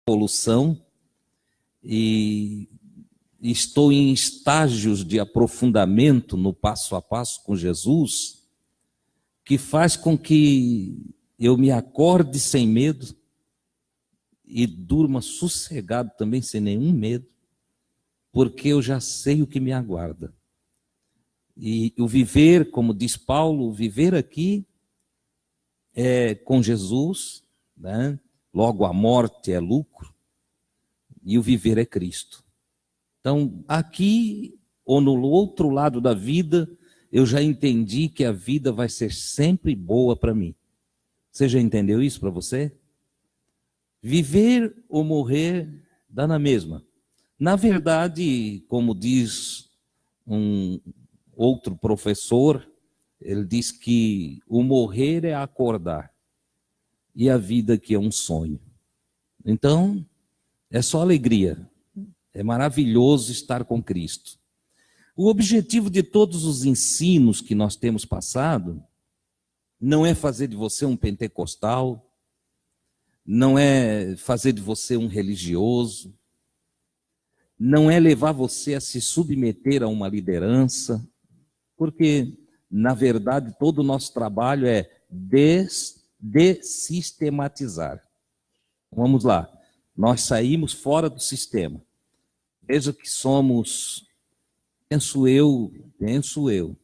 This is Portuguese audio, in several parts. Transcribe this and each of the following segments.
evolução e estou em estágios de aprofundamento no passo a passo com Jesus, que faz com que eu me acorde sem medo e durma sossegado também, sem nenhum medo, porque eu já sei o que me aguarda. E o viver, como diz Paulo, o viver aqui é com Jesus, né? Logo a morte é lucro e o viver é Cristo. Então, aqui ou no outro lado da vida, eu já entendi que a vida vai ser sempre boa para mim. Você já entendeu isso para você? Viver ou morrer dá na mesma. Na verdade, como diz um outro professor, ele diz que o morrer é acordar e a vida que é um sonho. Então, é só alegria. É maravilhoso estar com Cristo. O objetivo de todos os ensinos que nós temos passado não é fazer de você um pentecostal, não é fazer de você um religioso, não é levar você a se submeter a uma liderança, porque, na verdade, todo o nosso trabalho é dessistematizar. Vamos lá, nós saímos fora do sistema. Veja que somos, penso eu,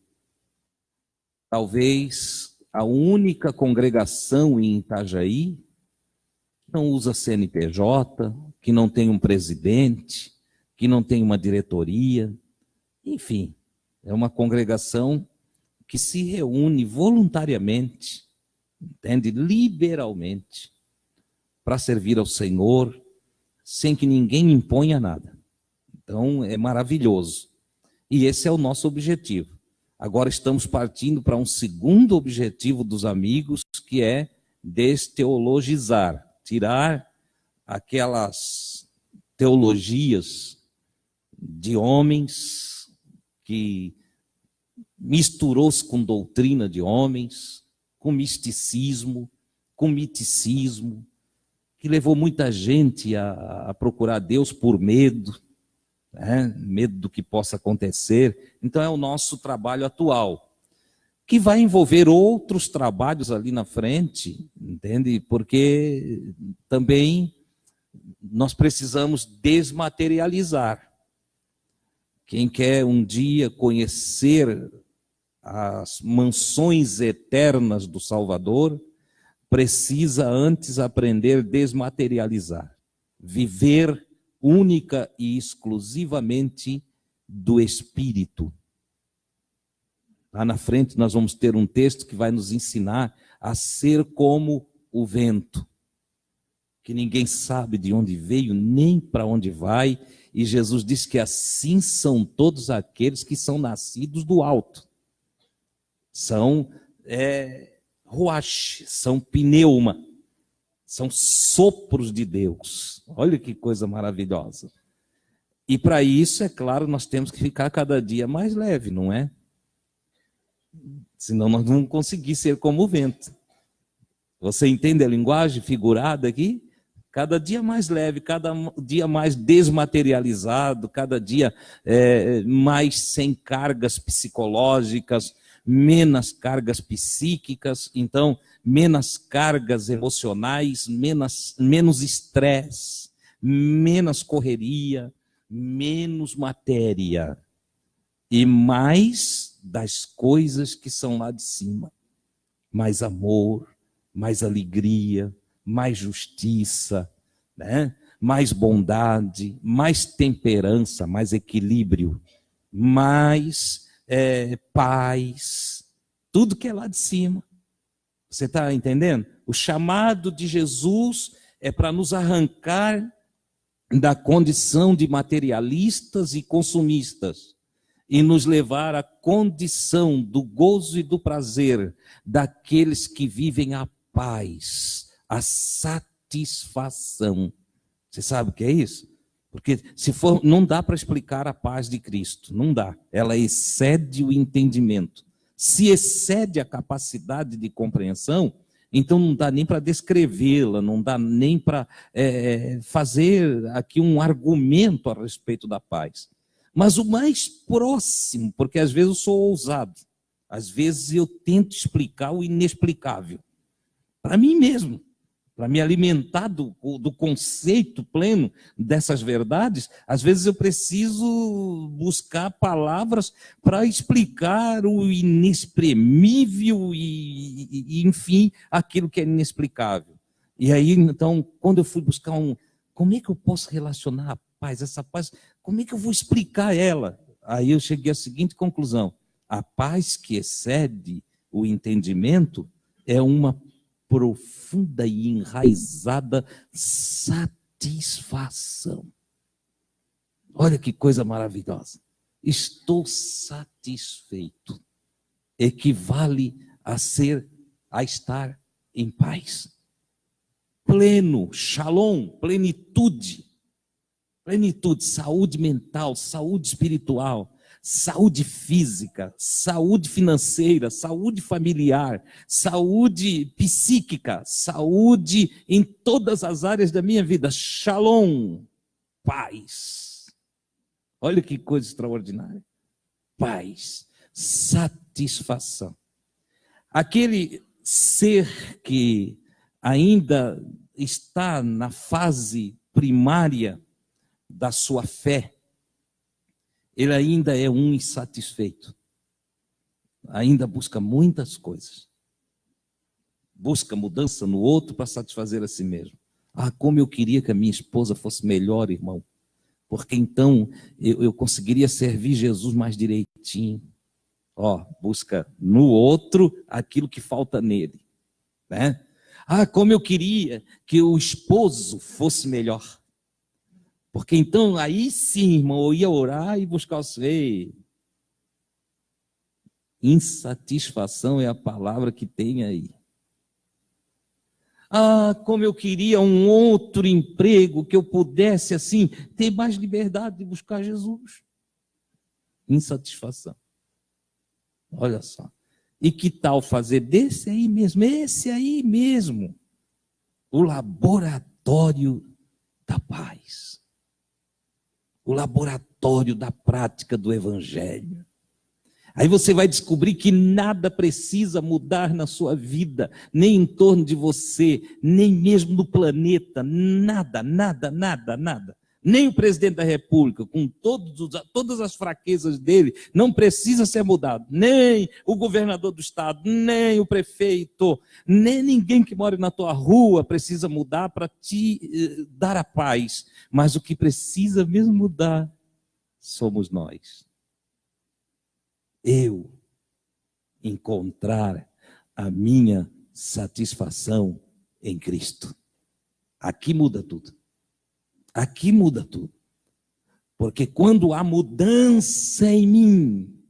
talvez a única congregação em Itajaí que não usa CNPJ, que não tem um presidente, que não tem uma diretoria, enfim, é uma congregação que se reúne voluntariamente, entende? Liberalmente, para servir ao Senhor, sem que ninguém imponha nada. Então, é maravilhoso. E esse é o nosso objetivo. Agora estamos partindo para um segundo objetivo dos amigos, que é desteologizar, tirar aquelas teologias de homens que misturou-se com doutrina de homens, com misticismo, com miticismo, que levou muita gente a procurar Deus por medo, né? Medo do que possa acontecer. Então é o nosso trabalho atual, que vai envolver outros trabalhos ali na frente, entende? Porque também nós precisamos desmaterializar. Quem quer um dia conhecer as mansões eternas do Salvador, precisa antes aprender a desmaterializar, viver única e exclusivamente do Espírito. Lá na frente nós vamos ter um texto que vai nos ensinar a ser como o vento, que ninguém sabe de onde veio, nem para onde vai, e Jesus disse que assim são todos aqueles que são nascidos do alto. São ruach, são pneuma, são sopros de Deus. Olha que coisa maravilhosa. E para isso, é claro, nós temos que ficar cada dia mais leve, não é? Senão nós não vamos conseguir ser como o vento. Você entende a linguagem figurada aqui? Cada dia mais leve, cada dia mais desmaterializado, cada dia mais sem cargas psicológicas, menos cargas psíquicas, então menos cargas emocionais, menos estresse, menos correria, menos matéria e mais das coisas que são lá de cima. Mais amor, mais alegria, mais justiça, né? Mais bondade, mais temperança, mais equilíbrio, mais paz, tudo que é lá de cima. Você está entendendo? O chamado de Jesus é para nos arrancar da condição de materialistas e consumistas e nos levar à condição do gozo e do prazer daqueles que vivem a paz, a satisfação. Você sabe o que é isso? Porque não dá para explicar a paz de Cristo, não dá. Ela excede o entendimento. Se excede a capacidade de compreensão, Então não dá nem para descrevê-la, não dá nem para fazer aqui um argumento a respeito da paz. Mas o mais próximo, porque às vezes eu sou ousado, às vezes eu tento explicar o inexplicável, para mim mesmo, para me alimentar do conceito pleno dessas verdades. Às vezes eu preciso buscar palavras para explicar o inexprimível e, enfim, aquilo que é inexplicável. E aí, então, quando eu fui buscar como é que eu posso relacionar a paz, essa paz, como é que eu vou explicar ela? Aí eu cheguei à seguinte conclusão: a paz que excede o entendimento é uma profunda e enraizada satisfação. Olha que coisa maravilhosa. Estou satisfeito. Equivale a estar em paz. Pleno, shalom, plenitude. Plenitude, saúde mental, saúde espiritual, saúde física, saúde financeira, saúde familiar, saúde psíquica, saúde em todas as áreas da minha vida. Shalom, paz. Olha que coisa extraordinária. Paz, satisfação. Aquele ser que ainda está na fase primária da sua fé, ele ainda é um insatisfeito, ainda busca muitas coisas, busca mudança no outro para satisfazer a si mesmo. Ah, como eu queria que a minha esposa fosse melhor, irmão, porque então eu conseguiria servir Jesus mais direitinho. Busca no outro aquilo que falta nele, né? Ah, como eu queria que o esposo fosse melhor, porque então aí sim, irmão, eu ia orar e buscar o Senhor. Insatisfação é a palavra que tem aí. Ah, como eu queria um outro emprego, que eu pudesse assim ter mais liberdade de buscar Jesus. Insatisfação. Olha só. E que tal fazer esse aí mesmo, o laboratório da paz. O laboratório da prática do Evangelho. Aí você vai descobrir que nada precisa mudar na sua vida, nem em torno de você, nem mesmo no planeta, nada. Nem o presidente da República, com todas as fraquezas dele, não precisa ser mudado. Nem o governador do estado, nem o prefeito, nem ninguém que mora na tua rua precisa mudar para te dar a paz. Mas o que precisa mesmo mudar somos nós. Eu encontrar a minha satisfação em Cristo. Aqui muda tudo. Aqui muda tudo. Porque quando há mudança em mim,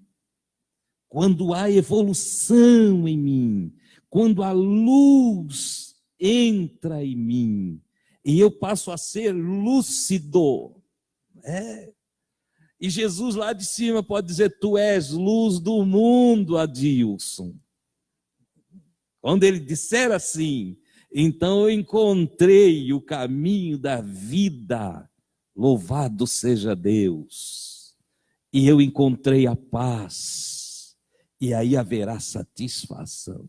quando há evolução em mim, quando a luz entra em mim, e eu passo a ser lúcido, e Jesus lá de cima pode dizer: tu és luz do mundo, Adilson. Quando ele disser assim, então eu encontrei o caminho da vida, louvado seja Deus. E eu encontrei a paz, e aí haverá satisfação.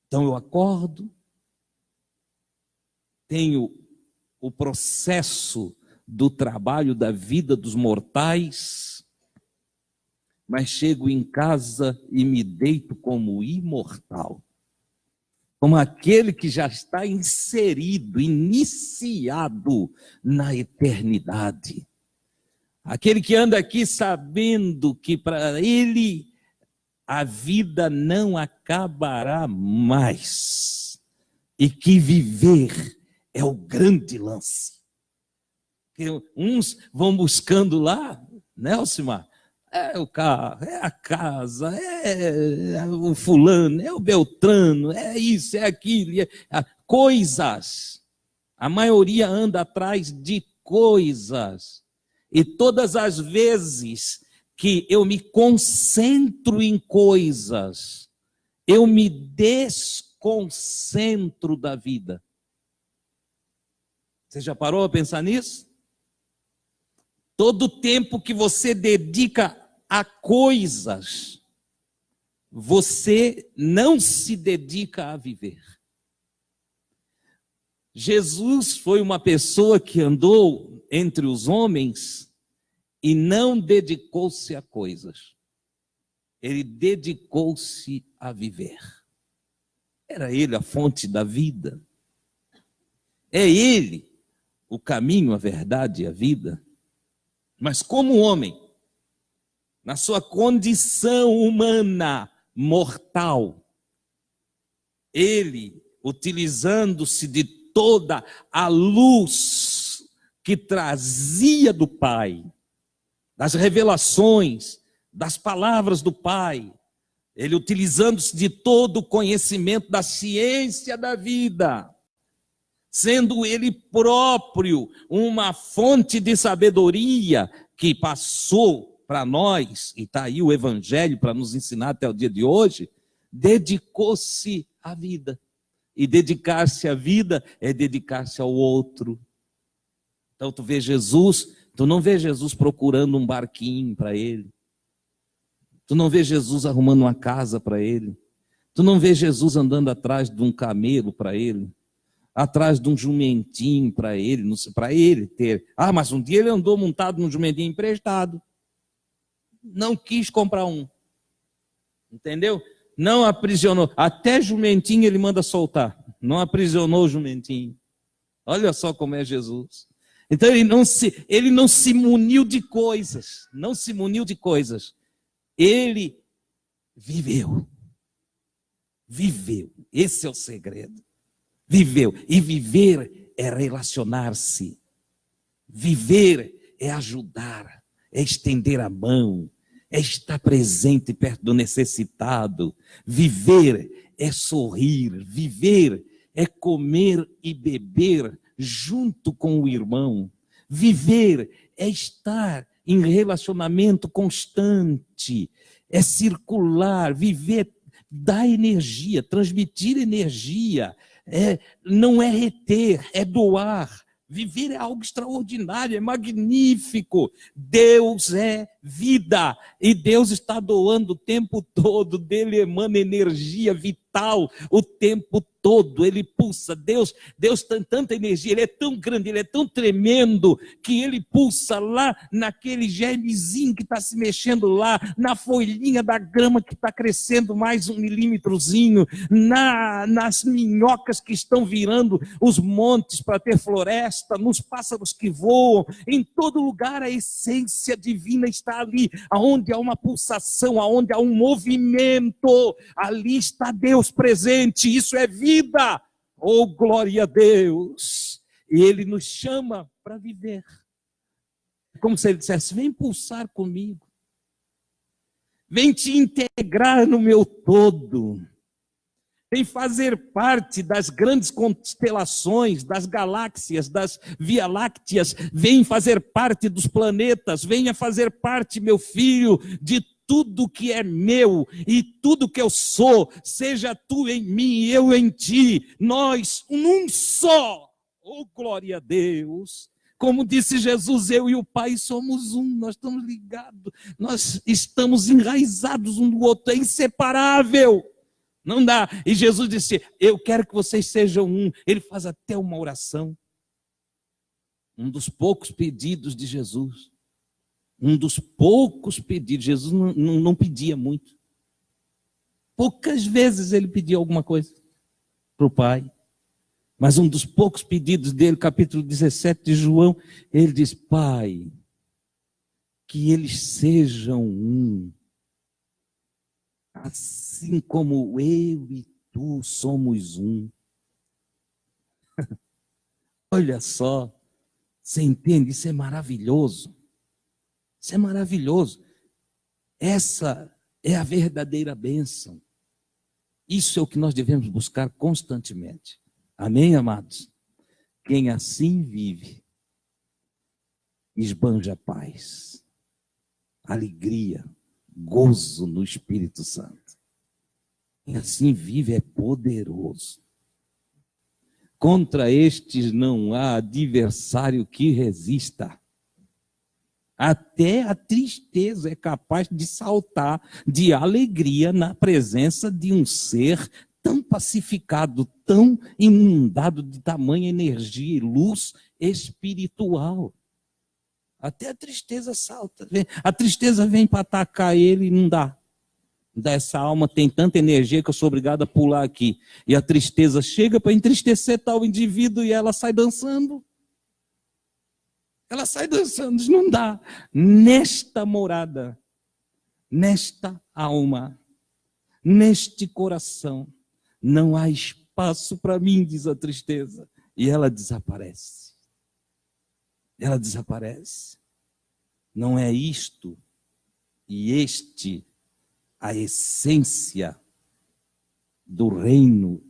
Então eu acordo, tenho o processo do trabalho da vida dos mortais, mas chego em casa e me deito como imortal, como aquele que já está inserido, iniciado na eternidade, aquele que anda aqui sabendo que para ele a vida não acabará mais, e que viver é o grande lance. Uns vão buscando lá, né, Alcimar? É o carro, é a casa, é o fulano, é o Beltrano, é isso, é aquilo, coisas. A maioria anda atrás de coisas. E todas as vezes que eu me concentro em coisas, eu me desconecto desconcentro da vida. Você já parou a pensar nisso? Todo o tempo que você dedica a coisas, você não se dedica a viver. Jesus foi uma pessoa que andou entre os homens e não dedicou-se a coisas. Ele dedicou-se a viver. Era ele a fonte da vida. É ele o caminho, a verdade e a vida. Mas como homem, na sua condição humana, mortal, ele, utilizando-se de toda a luz que trazia do Pai, das revelações, das palavras do Pai, ele utilizando-se de todo o conhecimento da ciência da vida, sendo ele próprio uma fonte de sabedoria que passou para nós, e está aí o Evangelho para nos ensinar até o dia de hoje, dedicou-se à vida. E dedicar-se à vida é dedicar-se ao outro. Então tu vê Jesus, tu não vê Jesus procurando um barquinho para ele. Tu não vê Jesus arrumando uma casa para ele. Tu não vê Jesus andando atrás de um camelo para ele. Atrás de um jumentinho para ele ter. Ah, mas um dia ele andou montado num jumentinho emprestado. Não quis comprar um. Entendeu? Não aprisionou. Até jumentinho ele manda soltar. Não aprisionou o jumentinho. Olha só como é Jesus. Então ele não se muniu de coisas. Não se muniu de coisas. Ele viveu. Viveu. Esse é o segredo. Viveu. E viver é relacionar-se. Viver é ajudar. É estender a mão. É estar presente perto do necessitado. Viver é sorrir. Viver é comer e beber junto com o irmão. Viver é estar em relacionamento constante. É circular. Viver dá energia, transmitir energia. Não é reter, é doar. Viver é algo extraordinário, é magnífico. Deus é vida e Deus está doando o tempo todo. Dele emana energia vital o tempo todo. Ele pulsa. Deus tem tanta energia, ele é tão grande, ele é tão tremendo que ele pulsa lá naquele germezinho que está se mexendo lá, na folhinha da grama que está crescendo mais um milímetrozinho, nas minhocas que estão virando os montes para ter floresta, nos pássaros que voam. Em todo lugar a essência divina está ali, aonde há uma pulsação, aonde há um movimento, ali está Deus presente. Isso é vida. Oh, glória a Deus! E Ele nos chama para viver. Como se Ele dissesse: vem pulsar comigo. Vem te integrar no meu todo. Vem fazer parte das grandes constelações, das galáxias, das Via-Lácteas. Vem fazer parte dos planetas. Venha fazer parte, meu filho, de tudo que é meu e tudo que eu sou. Seja tu em mim e eu em ti. Nós, um só. Oh, glória a Deus. Como disse Jesus, eu e o Pai somos um. Nós estamos ligados. Nós estamos enraizados um no outro. É inseparável. Não dá. E Jesus disse: eu quero que vocês sejam um. Ele faz até uma oração. Um dos poucos pedidos de Jesus. Um dos poucos pedidos. Jesus não pedia muito. Poucas vezes ele pedia alguma coisa para o Pai. Mas um dos poucos pedidos dele, capítulo 17 de João, ele diz: Pai, que eles sejam um. Assim como eu e tu somos um. Olha só, você entende? Isso é maravilhoso. Isso é maravilhoso. Essa é a verdadeira bênção. Isso é o que nós devemos buscar constantemente. Amém, amados? Quem assim vive, esbanja paz, alegria, gozo no Espírito Santo. E assim vive é poderoso. Contra estes não há adversário que resista. Até a tristeza é capaz de saltar de alegria na presença de um ser tão pacificado, tão inundado de tamanha energia e luz espiritual. Até a tristeza salta. A tristeza vem para atacar ele e não dá. Essa alma tem tanta energia que eu sou obrigado a pular aqui. E a tristeza chega para entristecer tal indivíduo e ela sai dançando. Ela sai dançando, não dá. Nesta morada, nesta alma, neste coração, não há espaço para mim, diz a tristeza. E ela desaparece. Ela desaparece. Não é isto e este a essência do reino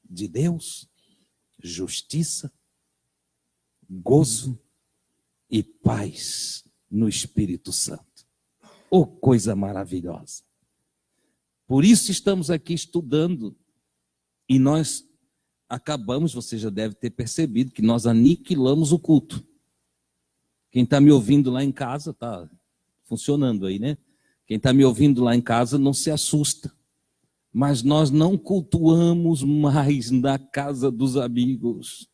de Deus? Justiça, gozo e paz no Espírito Santo. Oh, coisa maravilhosa! Por isso estamos aqui estudando e nós acabamos, você já deve ter percebido, que nós aniquilamos o culto. Quem está me ouvindo lá em casa, está funcionando aí, né? Quem está me ouvindo lá em casa não se assusta. Mas nós não cultuamos mais na casa dos amigos.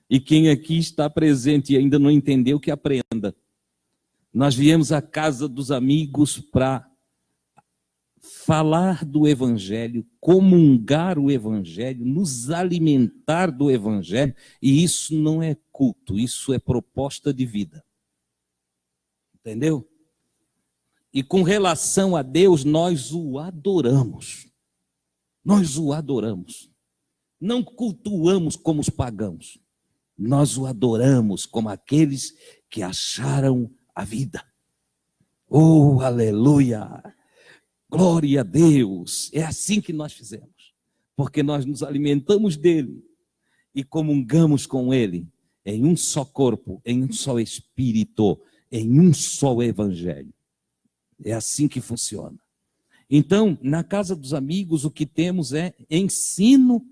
E quem aqui está presente e ainda não entendeu, que aprenda. Nós viemos à casa dos amigos para falar do Evangelho, comungar o Evangelho, nos alimentar do Evangelho. E isso não é culto, isso é proposta de vida. Entendeu? E com relação a Deus, nós o adoramos. Nós o adoramos. Não cultuamos como os pagãos. Nós o adoramos como aqueles que acharam a vida. Oh, aleluia! Glória a Deus! É assim que nós fizemos. Porque nós nos alimentamos dele e comungamos com ele em um só corpo, em um só espírito, em um só evangelho. É assim que funciona. Então, na casa dos amigos, o que temos é ensino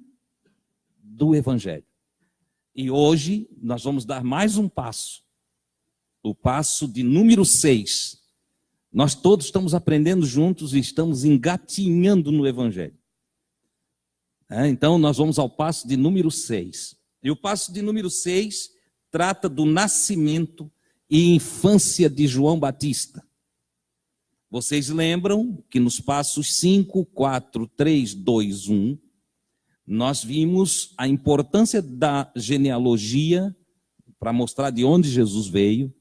do Evangelho. E hoje nós vamos dar mais um passo. O passo de número 6. Nós todos estamos aprendendo juntos e estamos engatinhando no Evangelho. Então, nós vamos ao passo de número 6. E o passo de número 6 trata do nascimento e infância de João Batista. Vocês lembram que nos passos 5, 4, 3, 2, 1, nós vimos a importância da genealogia para mostrar de onde Jesus veio.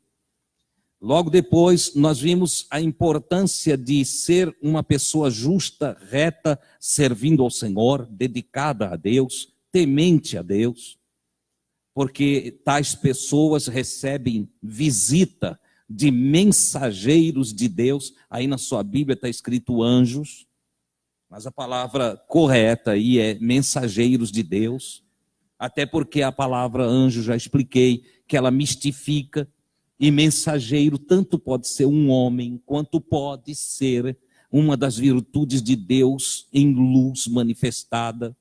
Logo depois, nós vimos a importância de ser uma pessoa justa, reta, servindo ao Senhor, dedicada a Deus, temente a Deus, porque tais pessoas recebem visita de mensageiros de Deus. Aí na sua Bíblia está escrito anjos, mas a palavra correta aí é mensageiros de Deus, até porque a palavra anjo, já expliquei, que ela mistifica, e mensageiro tanto pode ser um homem, quanto pode ser uma das virtudes de Deus em luz manifestada.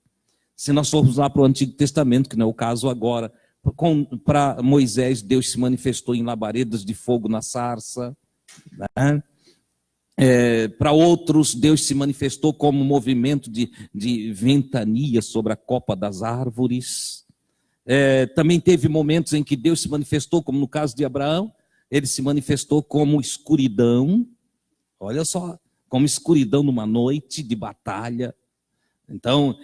Se nós formos lá para o Antigo Testamento, que não é o caso agora, para Moisés, Deus se manifestou em labaredas de fogo na sarça. Né? Para outros, Deus se manifestou como um movimento de ventania sobre a copa das árvores. Também teve momentos em que Deus se manifestou, como no caso de Abraão, ele se manifestou como escuridão. Olha só, como escuridão numa noite de batalha. Então,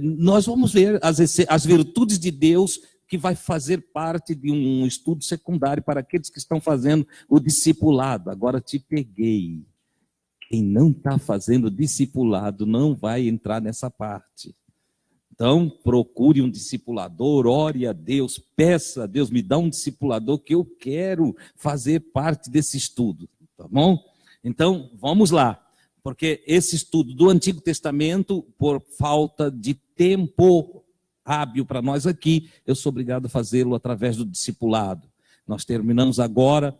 nós vamos ver as virtudes de Deus, que vai fazer parte de um estudo secundário para aqueles que estão fazendo o discipulado. Agora te peguei. Quem não está fazendo discipulado não vai entrar nessa parte. Então, procure um discipulador, ore a Deus, peça a Deus, me dá um discipulador que eu quero fazer parte desse estudo. Tá bom? Então, vamos lá. Porque esse estudo do Antigo Testamento, por falta de tempo hábil para nós aqui, eu sou obrigado a fazê-lo através do discipulado. Nós terminamos agora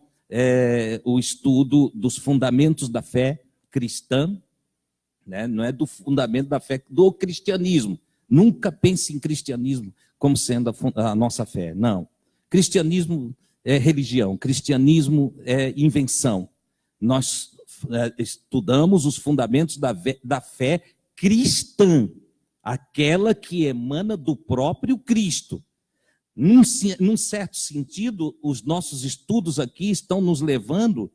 o estudo dos fundamentos da fé cristã, né? Não é do fundamento da fé do cristianismo. Nunca pense em cristianismo como sendo a nossa fé. Não. Cristianismo é religião, cristianismo é invenção. Nós estudamos os fundamentos da fé cristã, aquela que emana do próprio Cristo. Num certo sentido, os nossos estudos aqui estão nos levando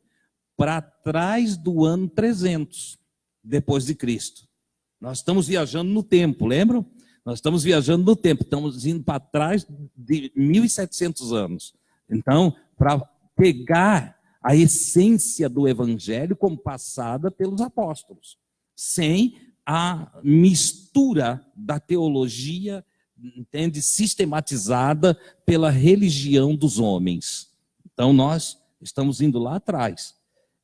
para trás do ano 300, depois de Cristo. Nós estamos viajando no tempo, lembram? Nós estamos viajando no tempo, estamos indo para trás de 1.700 anos. Então, para pegar a essência do evangelho como passada pelos apóstolos, sem a mistura da teologia, entende, sistematizada pela religião dos homens. Então, nós estamos indo lá atrás.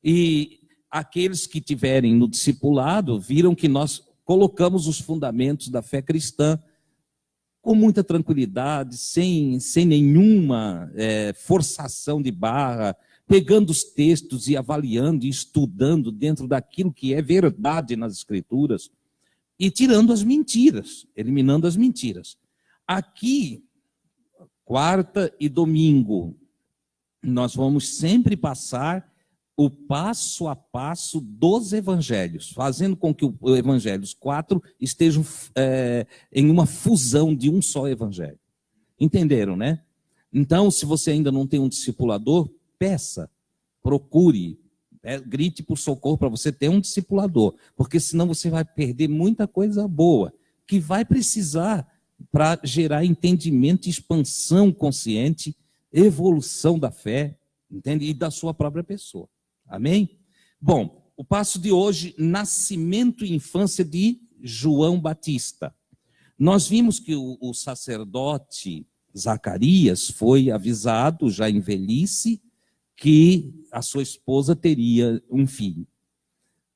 E aqueles que tiverem no discipulado viram que nós colocamos os fundamentos da fé cristã com muita tranquilidade, sem nenhuma forçação de barra, pegando os textos e avaliando e estudando dentro daquilo que é verdade nas Escrituras e tirando as mentiras, eliminando as mentiras. Aqui, quarta e domingo, nós vamos sempre passar o passo a passo dos evangelhos, fazendo com que o evangelho, os 4, estejam em uma fusão de um só evangelho. Entenderam, né? Então, se você ainda não tem um discipulador, peça, procure, grite por socorro para você ter um discipulador, porque senão você vai perder muita coisa boa, que vai precisar para gerar entendimento, expansão consciente, evolução da fé, entende? E da sua própria pessoa. Amém? Bom, o passo de hoje, nascimento e infância de João Batista. Nós vimos que o sacerdote Zacarias foi avisado, já em velhice, que a sua esposa teria um filho.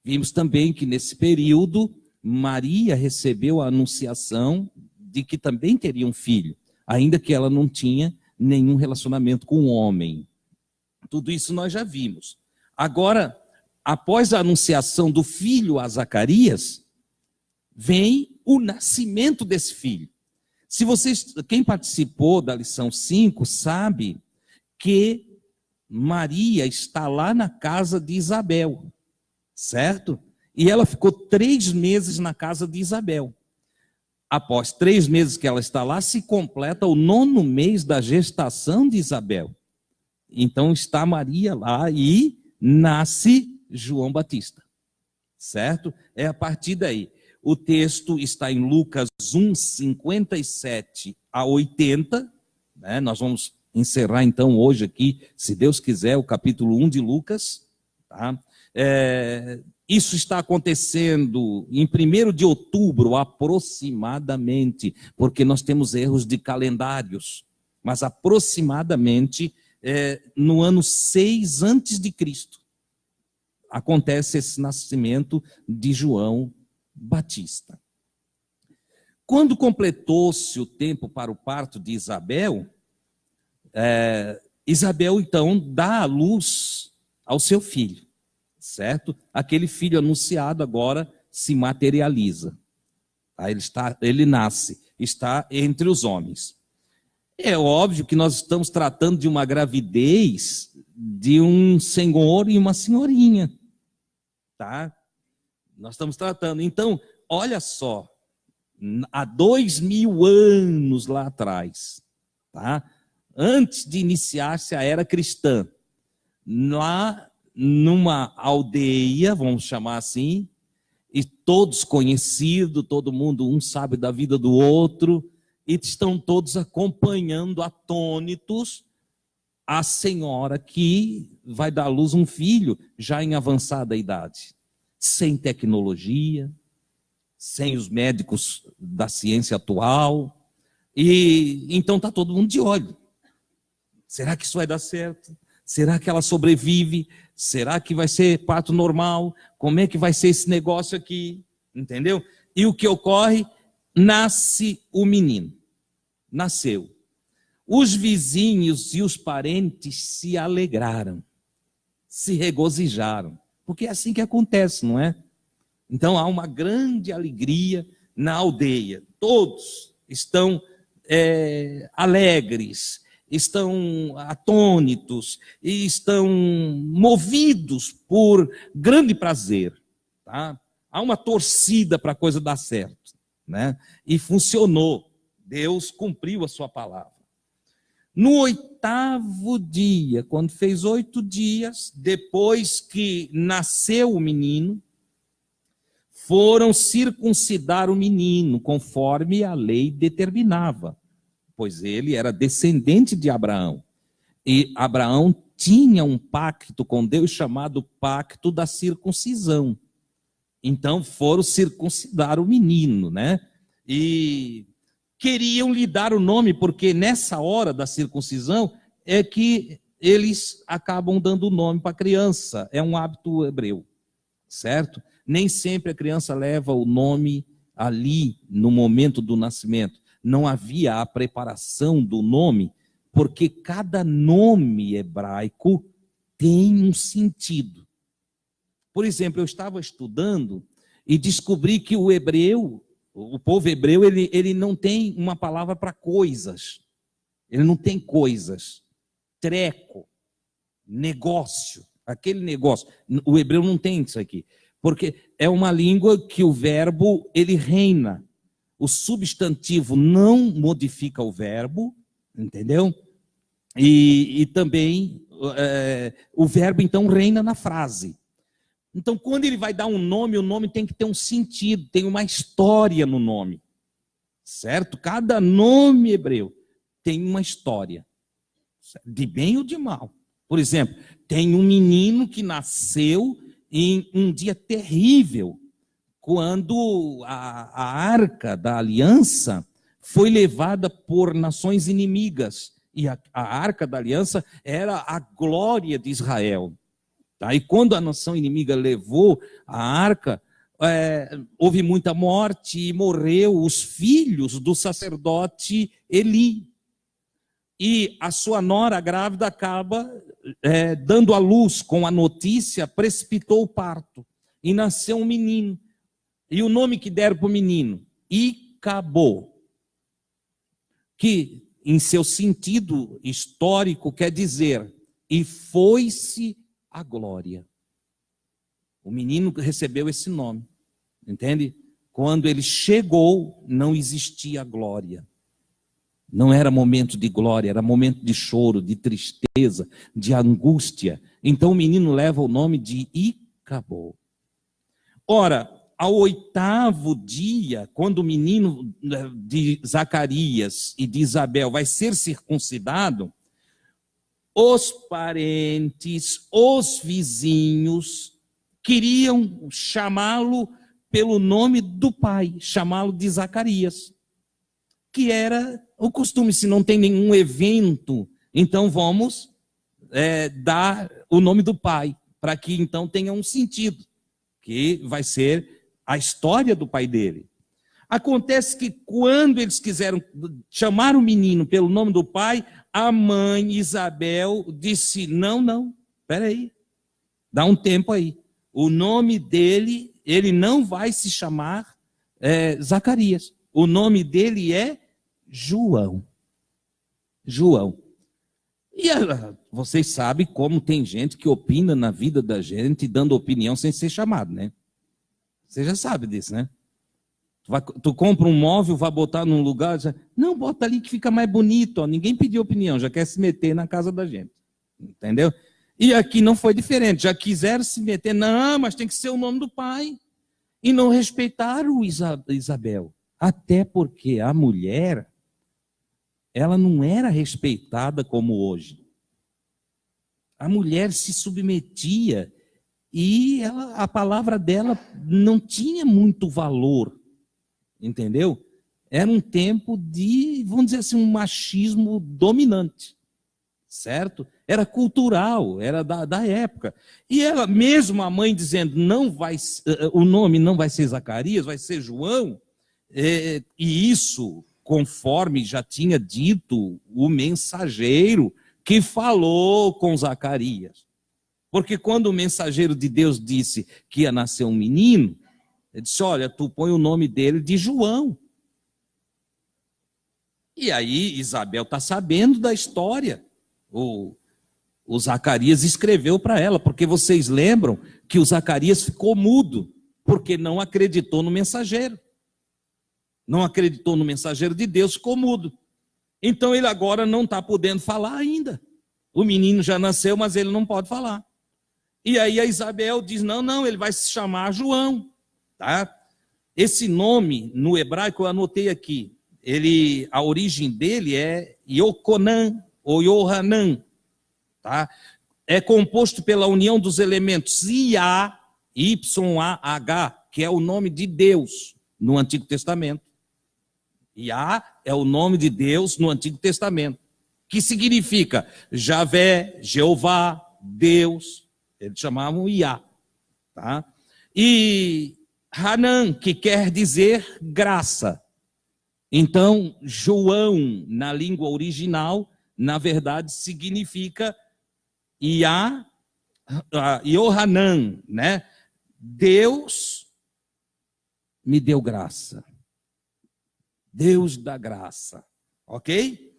Vimos também que nesse período, Maria recebeu a anunciação de que também teria um filho, ainda que ela não tinha nenhum relacionamento com o homem. Tudo isso nós já vimos. Agora, após a anunciação do filho a Zacarias, vem o nascimento desse filho. Se vocês, quem participou da lição 5, sabe que Maria está lá na casa de Isabel, certo? E ela ficou 3 meses na casa de Isabel. Após 3 meses que ela está lá, se completa o 9º mês da gestação de Isabel. Então está Maria lá e nasce João Batista, certo? É a partir daí. O texto está em Lucas 1, 57 a 80, né? Nós vamos encerrar então hoje aqui, se Deus quiser, o capítulo 1 de Lucas, tá? Isso está acontecendo em 1º de outubro, aproximadamente, porque nós temos erros de calendários, mas aproximadamente no ano 6 antes de Cristo, acontece esse nascimento de João Batista. Quando completou-se o tempo para o parto de Isabel, Isabel então dá à luz ao seu filho, certo? Aquele filho anunciado agora se materializa. Ele nasce, está entre os homens. É óbvio que nós estamos tratando de uma gravidez de um senhor e uma senhorinha, tá? Nós estamos tratando. Então, olha só, há 2000 anos lá atrás, tá? Antes de iniciar-se a era cristã, lá numa aldeia, vamos chamar assim, e todos conhecidos, todo mundo, um sabe da vida do outro, e estão todos acompanhando atônitos a senhora que vai dar à luz um filho já em avançada idade, sem tecnologia, sem os médicos da ciência atual, e então está todo mundo de olho. Será que isso vai dar certo? Será que ela sobrevive? Será que vai ser parto normal? Como é que vai ser esse negócio aqui? Entendeu? E o que ocorre? Nasce o menino. Nasceu. Os vizinhos e os parentes se alegraram, se regozijaram. Porque é assim que acontece, não é? Então há uma grande alegria na aldeia. Todos estão alegres, estão atônitos e estão movidos por grande prazer. Tá? Há uma torcida para a coisa dar certo, né? E funcionou. Deus cumpriu a sua palavra. No 8º dia, quando fez 8 dias, depois que nasceu o menino, foram circuncidar o menino, conforme a lei determinava, pois ele era descendente de Abraão. E Abraão tinha um pacto com Deus chamado pacto da circuncisão. Então foram circuncidar o menino, né? E queriam lhe dar o nome, porque nessa hora da circuncisão é que eles acabam dando o nome para a criança. É um hábito hebreu, certo? Nem sempre a criança leva o nome ali no momento do nascimento. Não havia a preparação do nome, porque cada nome hebraico tem um sentido. Por exemplo, eu estava estudando e descobri que o hebreu, o povo hebreu, ele não tem uma palavra para coisas. Ele não tem coisas. Treco, negócio, aquele negócio. O hebreu não tem isso aqui. Porque é uma língua que o verbo, ele reina. O substantivo não modifica o verbo, entendeu? E também o verbo, então, reina na frase. Então, quando ele vai dar um nome, o nome tem que ter um sentido, tem uma história no nome. Certo? Cada nome hebreu tem uma história. De bem ou de mal. Por exemplo, tem um menino que nasceu em um dia terrível, quando a arca da aliança foi levada por nações inimigas. E a arca da aliança era a glória de Israel. Tá? E quando a nação inimiga levou a arca, houve muita morte e morreu os filhos do sacerdote Eli. E a sua nora grávida acaba dando à luz com a notícia, precipitou o parto. E nasceu um menino. E o nome que deram para o menino? Icabô. Que, em seu sentido histórico, quer dizer, e foi-se a glória. O menino recebeu esse nome. Entende? Quando ele chegou, não existia glória. Não era momento de glória, era momento de choro, de tristeza, de angústia. Então o menino leva o nome de Icabô. Ora, ao 8º dia, quando o menino de Zacarias e de Isabel vai ser circuncidado, os parentes, os vizinhos, queriam chamá-lo pelo nome do pai, chamá-lo de Zacarias, que era o costume. Se não tem nenhum evento, então vamos dar o nome do pai, para que então tenha um sentido, que vai ser a história do pai dele. Acontece que quando eles quiseram chamar o menino pelo nome do pai, a mãe Isabel disse, não, espera aí, dá um tempo aí. O nome dele, ele não vai se chamar Zacarias. O nome dele é João. João. E vocês sabem como tem gente que opina na vida da gente, dando opinião sem ser chamado, né? Você já sabe disso, né? Tu compra um móvel, vai botar num lugar, não, bota ali que fica mais bonito, ó. Ninguém pediu opinião, já quer se meter na casa da gente. Entendeu? E aqui não foi diferente, já quiseram se meter, não, mas tem que ser o nome do pai. E não respeitaram Isabel. Até porque a mulher, ela não era respeitada como hoje. A mulher se submetia e a palavra dela não tinha muito valor, entendeu? Era um tempo de, vamos dizer assim, um machismo dominante, certo? Era cultural, era da época. E ela, mesmo a mãe dizendo, o nome não vai ser Zacarias, vai ser João, e isso, conforme já tinha dito o mensageiro que falou com Zacarias. Porque quando o mensageiro de Deus disse que ia nascer um menino, Ele disse, olha, tu põe o nome dele de João. E aí Isabel está sabendo da história. O Zacarias escreveu para ela, porque vocês lembram que o Zacarias ficou mudo, porque não acreditou no mensageiro. Não acreditou no mensageiro de Deus, ficou mudo. Então ele agora não está podendo falar ainda. O menino já nasceu, mas ele não pode falar. E aí a Isabel diz, não, ele vai se chamar João. Tá? Esse nome, no hebraico, eu anotei aqui. A origem dele é Yoconan, ou Yohanan. Tá? É composto pela união dos elementos Iá, YAH, que é o nome de Deus no Antigo Testamento. Iá é o nome de Deus no Antigo Testamento, que significa Javé, Jeová, Deus. Eles chamavam Iá. Tá? E Hanan, que quer dizer graça. Então, João, na língua original, na verdade, significa Yohanan, né? Deus me deu graça. Deus da graça. Ok?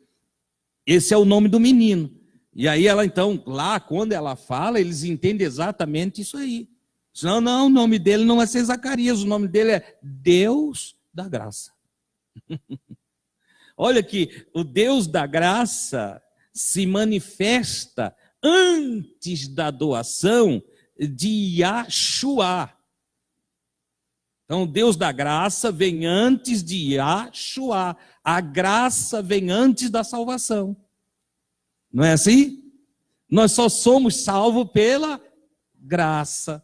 Esse é o nome do menino. E aí ela, então, lá, quando ela fala, eles entendem exatamente isso aí. Não, o nome dele não vai ser Zacarias, o nome dele é Deus da graça. Olha que o Deus da graça se manifesta antes da doação de Yahshua. Então, o Deus da graça vem antes de Yahshua. A graça vem antes da salvação. Não é assim? Nós só somos salvos pela graça.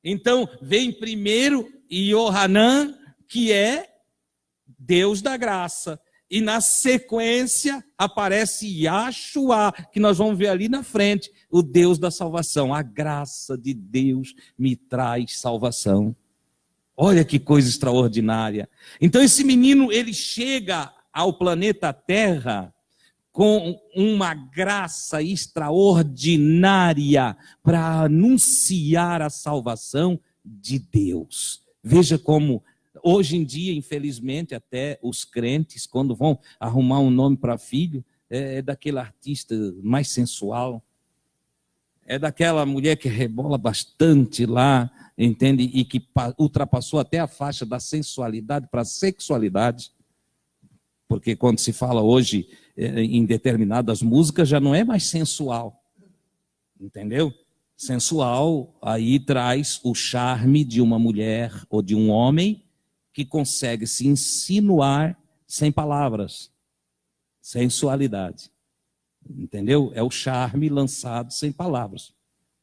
Então, vem primeiro Yohanan, que é Deus da graça. E na sequência aparece Yahshua, que nós vamos ver ali na frente, o Deus da salvação. A graça de Deus me traz salvação. Olha que coisa extraordinária. Então esse menino, ele chega ao planeta Terra com uma graça extraordinária para anunciar a salvação de Deus. Veja como hoje em dia, infelizmente, até os crentes, quando vão arrumar um nome para filho, é daquele artista mais sensual, é daquela mulher que rebola bastante lá, entende? E que ultrapassou até a faixa da sensualidade para a sexualidade. Porque quando se fala hoje em determinadas músicas, já não é mais sensual. Entendeu? Sensual aí traz o charme de uma mulher ou de um homem que consegue se insinuar sem palavras. Sensualidade. Entendeu? É o charme lançado sem palavras.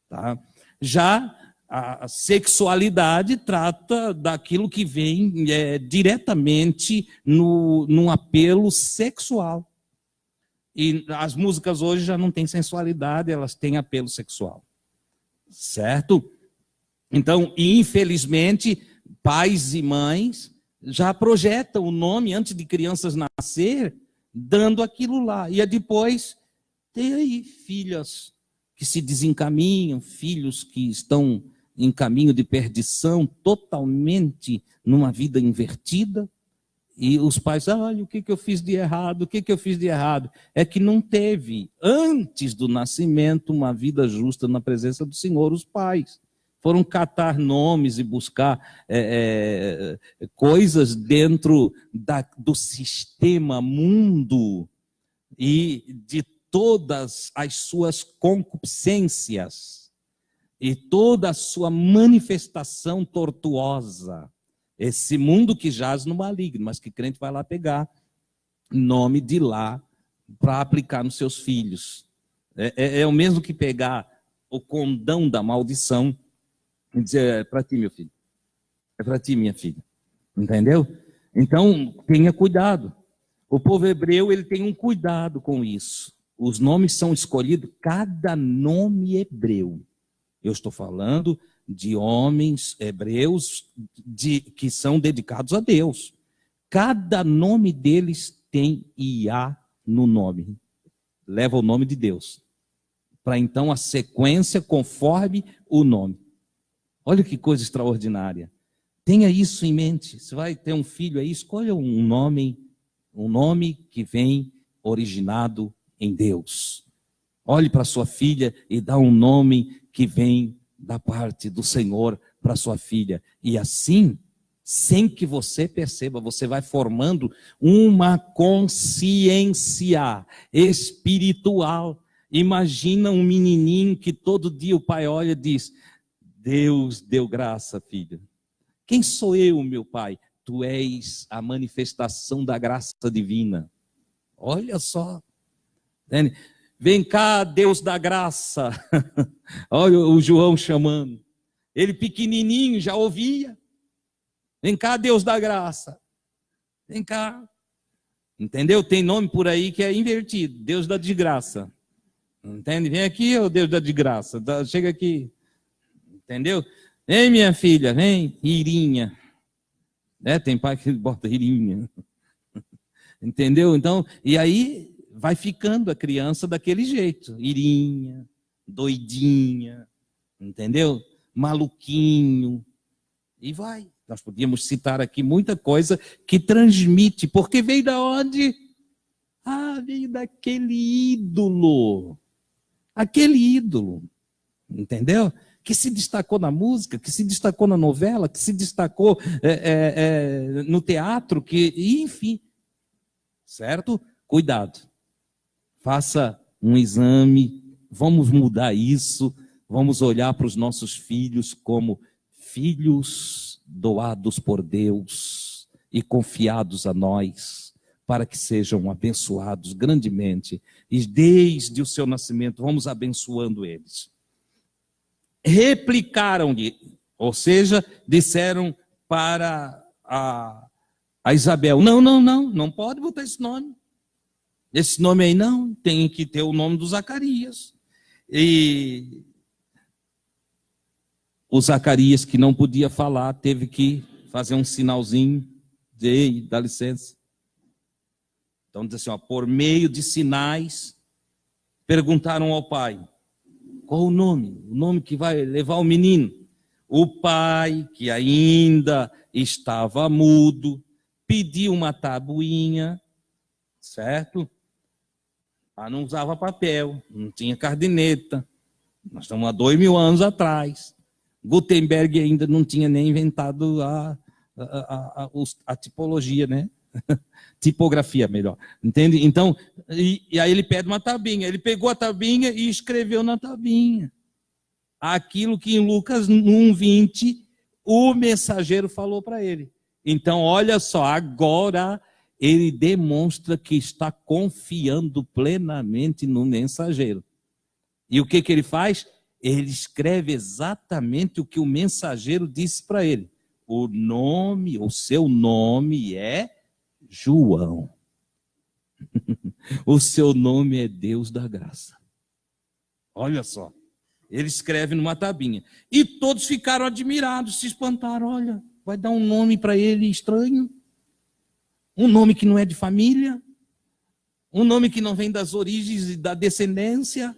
Tá? Já a sexualidade trata daquilo que vem diretamente num apelo sexual. E as músicas hoje já não têm sensualidade, elas têm apelo sexual. Certo? Então, infelizmente, pais e mães já projetam o nome antes de crianças nascer, dando aquilo lá. E depois tem aí filhas que se desencaminham, filhos que estão em caminho de perdição, totalmente numa vida invertida. E os pais, olha, o que eu fiz de errado, o que eu fiz de errado? É que não teve, antes do nascimento, uma vida justa na presença do Senhor, os pais. Foram catar nomes e buscar coisas dentro do sistema mundo e de todas as suas concupiscências e toda a sua manifestação tortuosa. Esse mundo que jaz no maligno, mas que crente vai lá pegar nome de lá para aplicar nos seus filhos. É o mesmo que pegar o condão da maldição e dizer, é para ti, meu filho. É para ti, minha filha. Entendeu? Então, tenha cuidado. O povo hebreu, ele tem um cuidado com isso. Os nomes são escolhidos, cada nome hebreu. Eu estou falando de homens hebreus que são dedicados a Deus. Cada nome deles tem Iá no nome. Leva o nome de Deus. Para então a sequência conforme o nome. Olha que coisa extraordinária. Tenha isso em mente. Se vai ter um filho aí, escolha um nome que vem originado em Deus. Olhe para sua filha e dá um nome que vem da parte do Senhor para sua filha. E assim, sem que você perceba, você vai formando uma consciência espiritual. Imagina um menininho que todo dia o pai olha e diz: Deus deu graça, filha. Quem sou eu, meu pai? Tu és a manifestação da graça divina. Olha só. Vem cá, Deus da graça. Olha o João chamando. Ele pequenininho já ouvia. Vem cá, Deus da graça. Vem cá. Entendeu? Tem nome por aí que é invertido. Deus da desgraça. Entende? Vem aqui, ô Deus da desgraça. Chega aqui. Entendeu? Vem, minha filha, vem, Irinha. Tem pai que bota Irinha. Entendeu? Então, e aí vai ficando a criança daquele jeito. Irinha, doidinha, entendeu? Maluquinho. E vai. Nós podíamos citar aqui muita coisa que transmite. Porque veio da onde? Veio daquele ídolo. Aquele ídolo. Entendeu? Que se destacou na música, que se destacou na novela, que se destacou no teatro, enfim. Certo? Cuidado. Faça um exame, vamos mudar isso, vamos olhar para os nossos filhos como filhos doados por Deus e confiados a nós, para que sejam abençoados grandemente. E desde o seu nascimento, vamos abençoando eles. Replicaram-lhe, ou seja, disseram para a Isabel: não pode botar esse nome. Esse nome aí não, tem que ter o nome do Zacarias. E o Zacarias, que não podia falar, teve que fazer um sinalzinho, ei, dá licença. Então diz assim, por meio de sinais, perguntaram ao pai: qual o nome? O nome que vai levar o menino. O pai, que ainda estava mudo, pediu uma tabuinha, certo? Não usava papel, não tinha caderneta. Nós estamos há 2000 anos atrás. Gutenberg ainda não tinha nem inventado a tipologia, né? Tipografia, melhor. Entende? Então, e aí ele pede uma tabinha. Ele pegou a tabinha e escreveu na tabinha aquilo que em Lucas 1:20 o mensageiro falou para ele. Então, olha só, agora ele demonstra que está confiando plenamente no mensageiro. E o que ele faz? Ele escreve exatamente o que o mensageiro disse para ele. O seu nome é João. O seu nome é Deus da graça. Olha só. Ele escreve numa tabinha. E todos ficaram admirados, se espantaram. Olha, vai dar um nome para ele estranho. Um nome que não é de família. Um nome que não vem das origens e da descendência.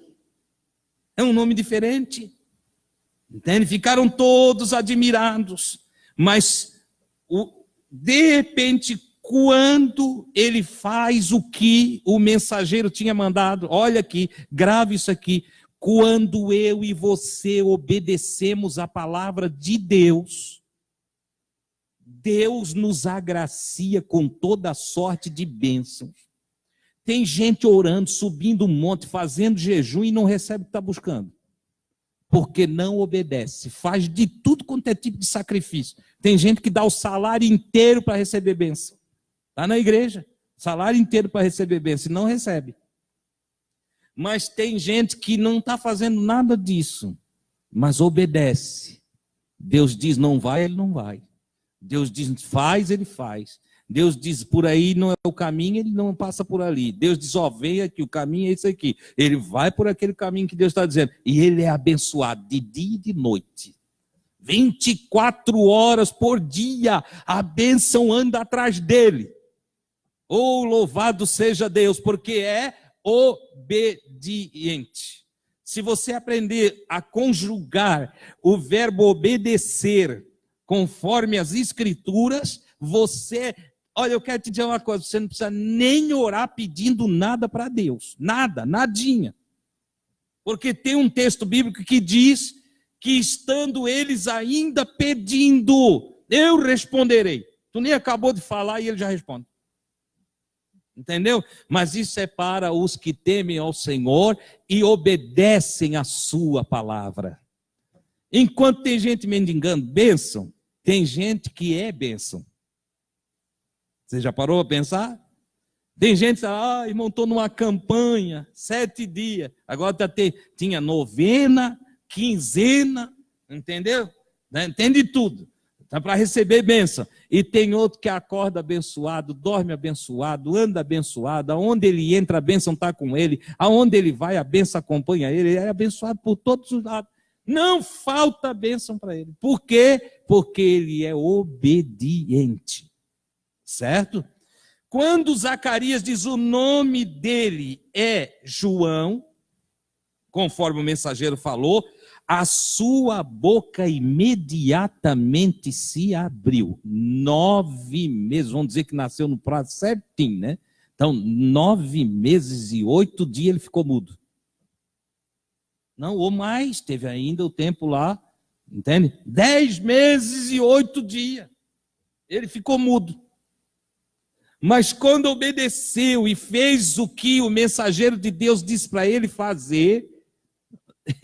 É um nome diferente. Entende? Ficaram todos admirados. Mas, de repente, quando ele faz o que o mensageiro tinha mandado, olha aqui, grave isso aqui. Quando eu e você obedecemos a palavra de Deus, Deus nos agracia com toda sorte de bênçãos. Tem gente orando, subindo um monte, fazendo jejum e não recebe o que está buscando. Porque não obedece, faz de tudo quanto é tipo de sacrifício. Tem gente que dá o salário inteiro para receber bênção. Está na igreja, salário inteiro para receber bênção e não recebe. Mas tem gente que não está fazendo nada disso, mas obedece. Deus diz não vai, ele não vai. Deus diz faz, ele faz. Deus diz por aí não é o caminho, ele não passa por ali. Deus diz vem aqui, o caminho é esse aqui. Ele vai por aquele caminho que Deus está dizendo. E ele é abençoado de dia e de noite. 24 horas por dia, a bênção anda atrás dele. Oh, louvado seja Deus, porque é obediente. Se você aprender a conjugar o verbo obedecer conforme as Escrituras, você... Olha, eu quero te dizer uma coisa, você não precisa nem orar pedindo nada para Deus. Nada, nadinha. Porque tem um texto bíblico que diz que estando eles ainda pedindo, eu responderei. Tu nem acabou de falar e ele já responde. Entendeu? Mas isso é para os que temem ao Senhor e obedecem a sua palavra. Enquanto tem gente mendigando bênção, tem gente que é bênção. Você já parou a pensar? Tem gente que irmão, estou numa campanha, 7 dias. Agora tinha novena, quinzena, entendeu? Entende tudo. Está para receber bênção. E tem outro que acorda abençoado, dorme abençoado, anda abençoado. Aonde ele entra, a bênção está com ele. Aonde ele vai, a bênção acompanha ele. Ele é abençoado por todos os lados. Não falta bênção para ele. Por quê? Porque ele é obediente. Certo? Quando Zacarias diz o nome dele é João, conforme o mensageiro falou, a sua boca imediatamente se abriu. 9 meses, vamos dizer que nasceu no prazo certinho, né? Então, 9 meses e 8 dias ele ficou mudo. Não, ou mais, teve ainda o tempo lá, entende? 10 meses e 8 dias. Ele ficou mudo. Mas quando obedeceu e fez o que o mensageiro de Deus disse para ele fazer,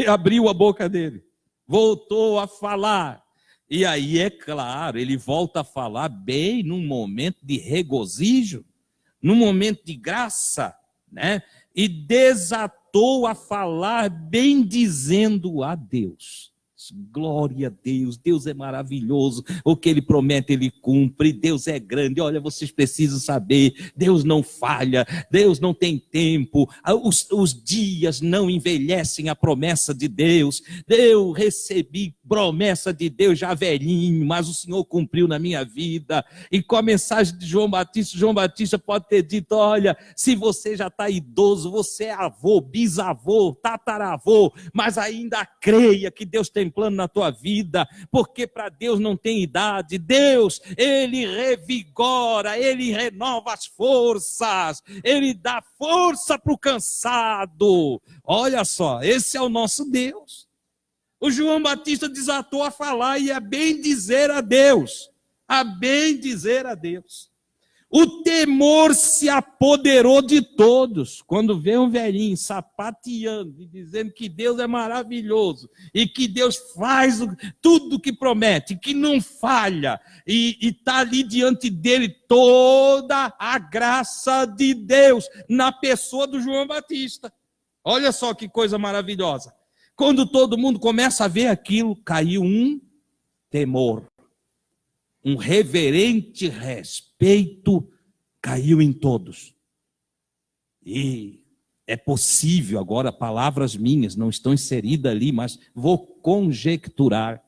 abriu a boca dele, voltou a falar. E aí, é claro, ele volta a falar bem num momento de regozijo, num momento de graça, né? E desatou a falar bendizendo a Deus. Glória a Deus, Deus é maravilhoso, o que Ele promete Ele cumpre, Deus é grande. Olha, vocês precisam saber, Deus não falha, Deus não tem tempo, os dias não envelhecem a promessa de Deus. Eu recebi promessa de Deus já velhinho, mas o Senhor cumpriu na minha vida. E com a mensagem de João Batista pode ter dito, olha, se você já está idoso, você é avô, bisavô, tataravô, mas ainda creia que Deus tem plano na tua vida, porque para Deus não tem idade. Deus, Ele revigora, Ele renova as forças, Ele dá força para o cansado. Olha só, esse é o nosso Deus. O João Batista desatou a falar e a bem dizer a Deus, a bem dizer a Deus. O temor se apoderou de todos. Quando vê um velhinho sapateando e dizendo que Deus é maravilhoso e que Deus faz tudo o que promete, que não falha, e está ali diante dele toda a graça de Deus na pessoa do João Batista. Olha só que coisa maravilhosa. Quando todo mundo começa a ver aquilo, caiu um temor. Um reverente respeito caiu em todos. E é possível, agora palavras minhas não estão inseridas ali, mas vou conjecturar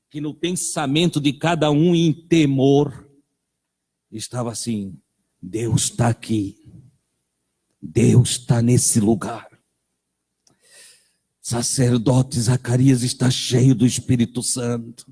que no pensamento de cada um em temor, estava assim, Deus está aqui, Deus está nesse lugar. Sacerdote Zacarias está cheio do Espírito Santo.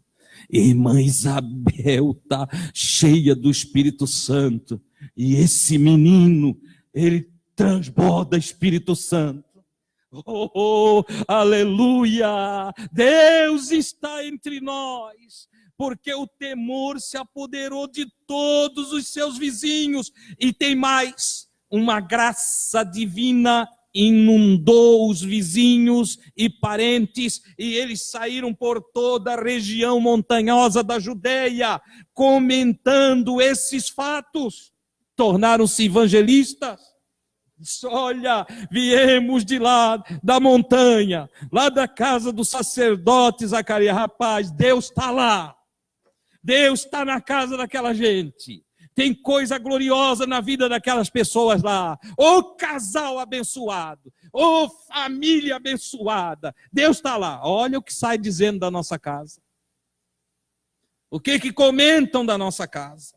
Irmã Isabel está cheia do Espírito Santo. E esse menino, ele transborda Espírito Santo. Oh, aleluia! Deus está entre nós. Porque o temor se apoderou de todos os seus vizinhos. E tem mais, uma graça divina inundou os vizinhos e parentes, e eles saíram por toda a região montanhosa da Judeia, comentando esses fatos, tornaram-se evangelistas. Olha, viemos de lá, da montanha, lá da casa do sacerdote Zacarias. Rapaz, Deus está lá, Deus está na casa daquela gente. Tem coisa gloriosa na vida daquelas pessoas lá. Ô casal abençoado. Ô família abençoada. Deus está lá. Olha o que sai dizendo da nossa casa. O que comentam da nossa casa.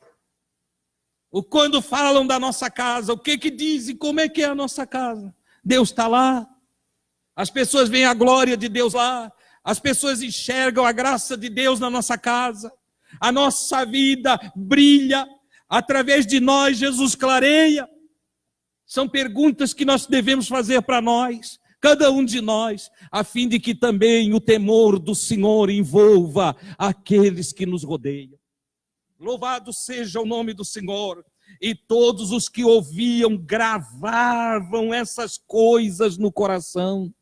Quando falam da nossa casa. O que dizem. Como é que é a nossa casa. Deus está lá. As pessoas veem a glória de Deus lá. As pessoas enxergam a graça de Deus na nossa casa. A nossa vida brilha. Através de nós, Jesus clareia. São perguntas que nós devemos fazer para nós, cada um de nós, a fim de que também o temor do Senhor envolva aqueles que nos rodeiam. Louvado seja o nome do Senhor. E todos os que ouviam gravavam essas coisas no coração.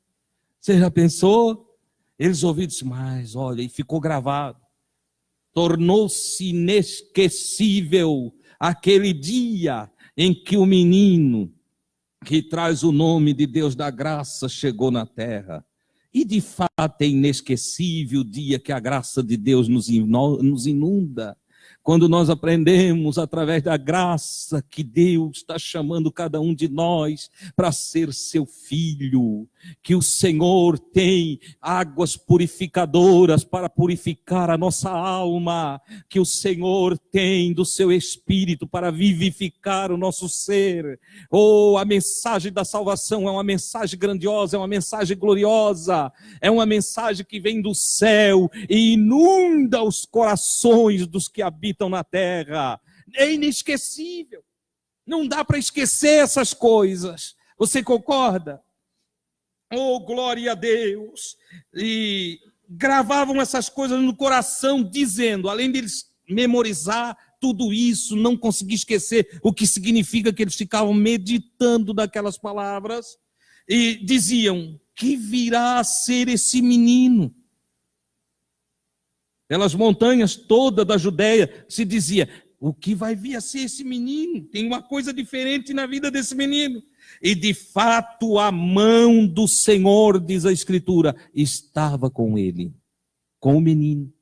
Você já pensou? Eles ouviram e disseram, mas olha, e ficou gravado. Tornou-se inesquecível aquele dia em que o menino que traz o nome de Deus da graça chegou na terra. E de fato é inesquecível o dia que a graça de Deus nos inunda. Quando nós aprendemos através da graça que Deus está chamando cada um de nós para ser seu filho, que o Senhor tem águas purificadoras para purificar a nossa alma, que o Senhor tem do seu Espírito para vivificar o nosso ser. Oh, a mensagem da salvação é uma mensagem grandiosa, é uma mensagem gloriosa, é uma mensagem que vem do céu e inunda os corações dos que habitam na terra. É inesquecível. Não dá para esquecer essas coisas. Você concorda? Oh, glória a Deus! E gravavam essas coisas no coração, dizendo, além deles memorizar tudo isso, não conseguir esquecer o que significa que eles ficavam meditando naquelas palavras, e diziam, que virá a ser esse menino? Pelas montanhas todas da Judéia se dizia, o que vai vir a ser esse menino? Tem uma coisa diferente na vida desse menino. E de fato a mão do Senhor, diz a Escritura, estava com ele, com o menino.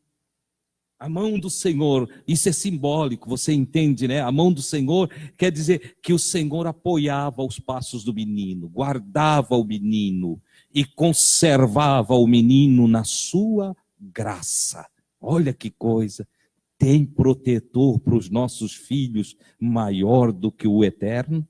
A mão do Senhor, isso é simbólico, você entende, né? A mão do Senhor quer dizer que o Senhor apoiava os passos do menino, guardava o menino e conservava o menino na sua graça. Olha que coisa, tem protetor para os nossos filhos maior do que o Eterno?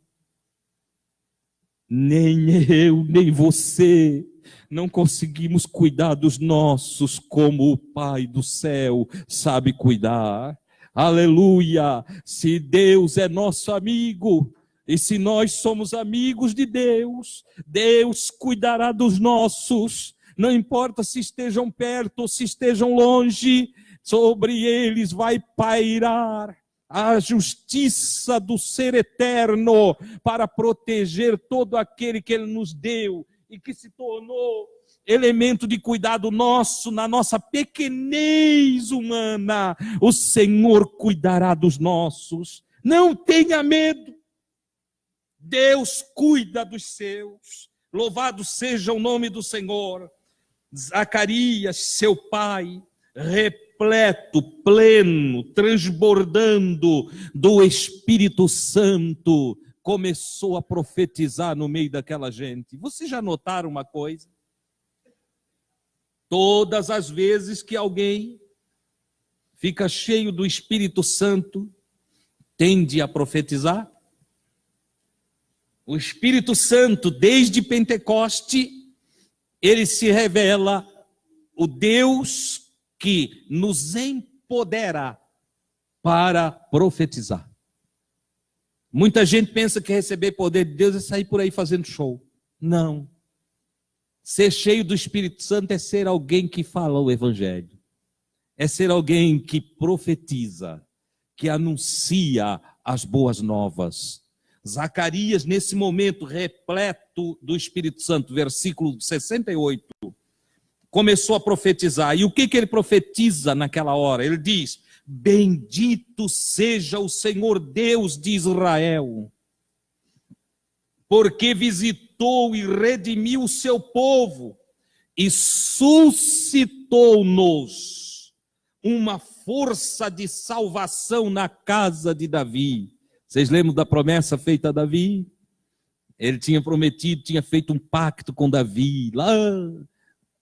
Nem eu, nem você não conseguimos cuidar dos nossos como o Pai do céu sabe cuidar. Aleluia! Se Deus é nosso amigo, e se nós somos amigos de Deus, Deus cuidará dos nossos. Não importa se estejam perto ou se estejam longe, sobre eles vai pairar a justiça do ser eterno para proteger todo aquele que Ele nos deu e que se tornou elemento de cuidado nosso, na nossa pequenez humana. O Senhor cuidará dos nossos. Não tenha medo. Deus cuida dos seus. Louvado seja o nome do Senhor. Zacarias, seu pai, repleto, pleno, transbordando do Espírito Santo, começou a profetizar no meio daquela gente. Vocês já notaram uma coisa? Todas as vezes que alguém fica cheio do Espírito Santo, tende a profetizar. O Espírito Santo, desde Pentecoste, ele se revela o Deus que nos empodera para profetizar. Muita gente pensa que receber poder de Deus é sair por aí fazendo show. Não. Ser cheio do Espírito Santo é ser alguém que fala o Evangelho. É ser alguém que profetiza, que anuncia as boas novas. Zacarias, nesse momento, repleto do Espírito Santo, versículo 68, começou a profetizar. E o que ele profetiza naquela hora? Ele diz, bendito seja o Senhor Deus de Israel, porque visitou e redimiu o seu povo e suscitou-nos uma força de salvação na casa de Davi. Vocês lembram da promessa feita a Davi? Ele tinha prometido, tinha feito um pacto com Davi lá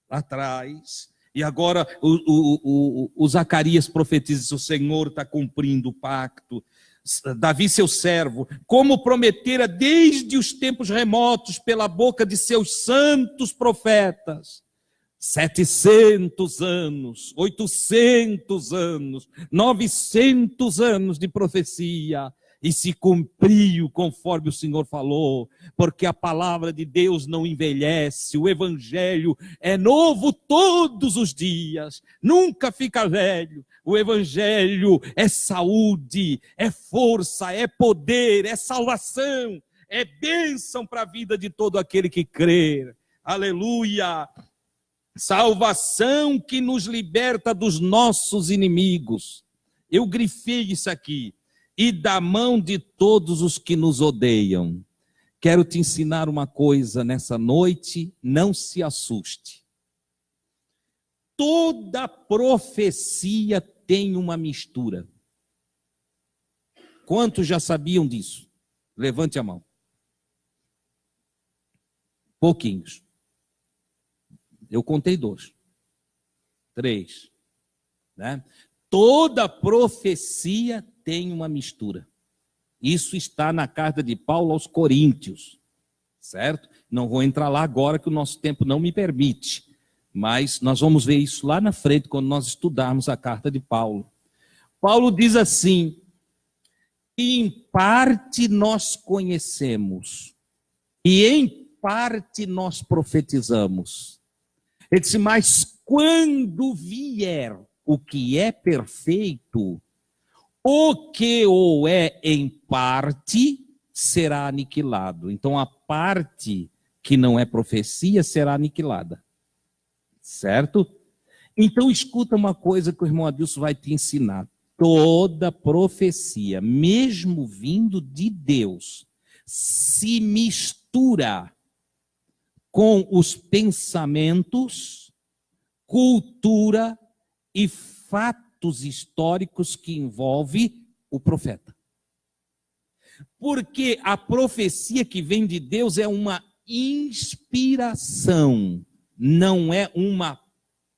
atrás. E agora o Zacarias profetiza, o Senhor está cumprindo o pacto. Davi, seu servo, como prometera desde os tempos remotos pela boca de seus santos profetas. 700 anos, 800 anos, 900 anos de profecia, e se cumpriu conforme o Senhor falou, porque a palavra de Deus não envelhece, o evangelho é novo todos os dias, nunca fica velho. O evangelho é saúde, é força, é poder, é salvação, é bênção para a vida de todo aquele que crer. Aleluia! Salvação que nos liberta dos nossos inimigos. Eu grifei isso aqui. E da mão de todos os que nos odeiam. Quero te ensinar uma coisa nessa noite, não se assuste. Toda profecia tem uma mistura. Quantos já sabiam disso? Levante a mão. Pouquinhos. Eu contei 2. 3. Né? Toda profecia tem uma mistura. Isso está na carta de Paulo aos Coríntios, certo? Não vou entrar lá agora que o nosso tempo não me permite, mas nós vamos ver isso lá na frente quando nós estudarmos a carta de Paulo. Paulo diz assim: em parte nós conhecemos e em parte nós profetizamos. Ele disse, mas quando vier o que é perfeito, o que ou é em parte será aniquilado. Então a parte que não é profecia será aniquilada. Certo? Então escuta uma coisa que o irmão Adilson vai te ensinar. Toda profecia, mesmo vindo de Deus, se mistura com os pensamentos, cultura e fatos históricos que envolve o profeta. Porque a profecia que vem de Deus é uma inspiração, não é uma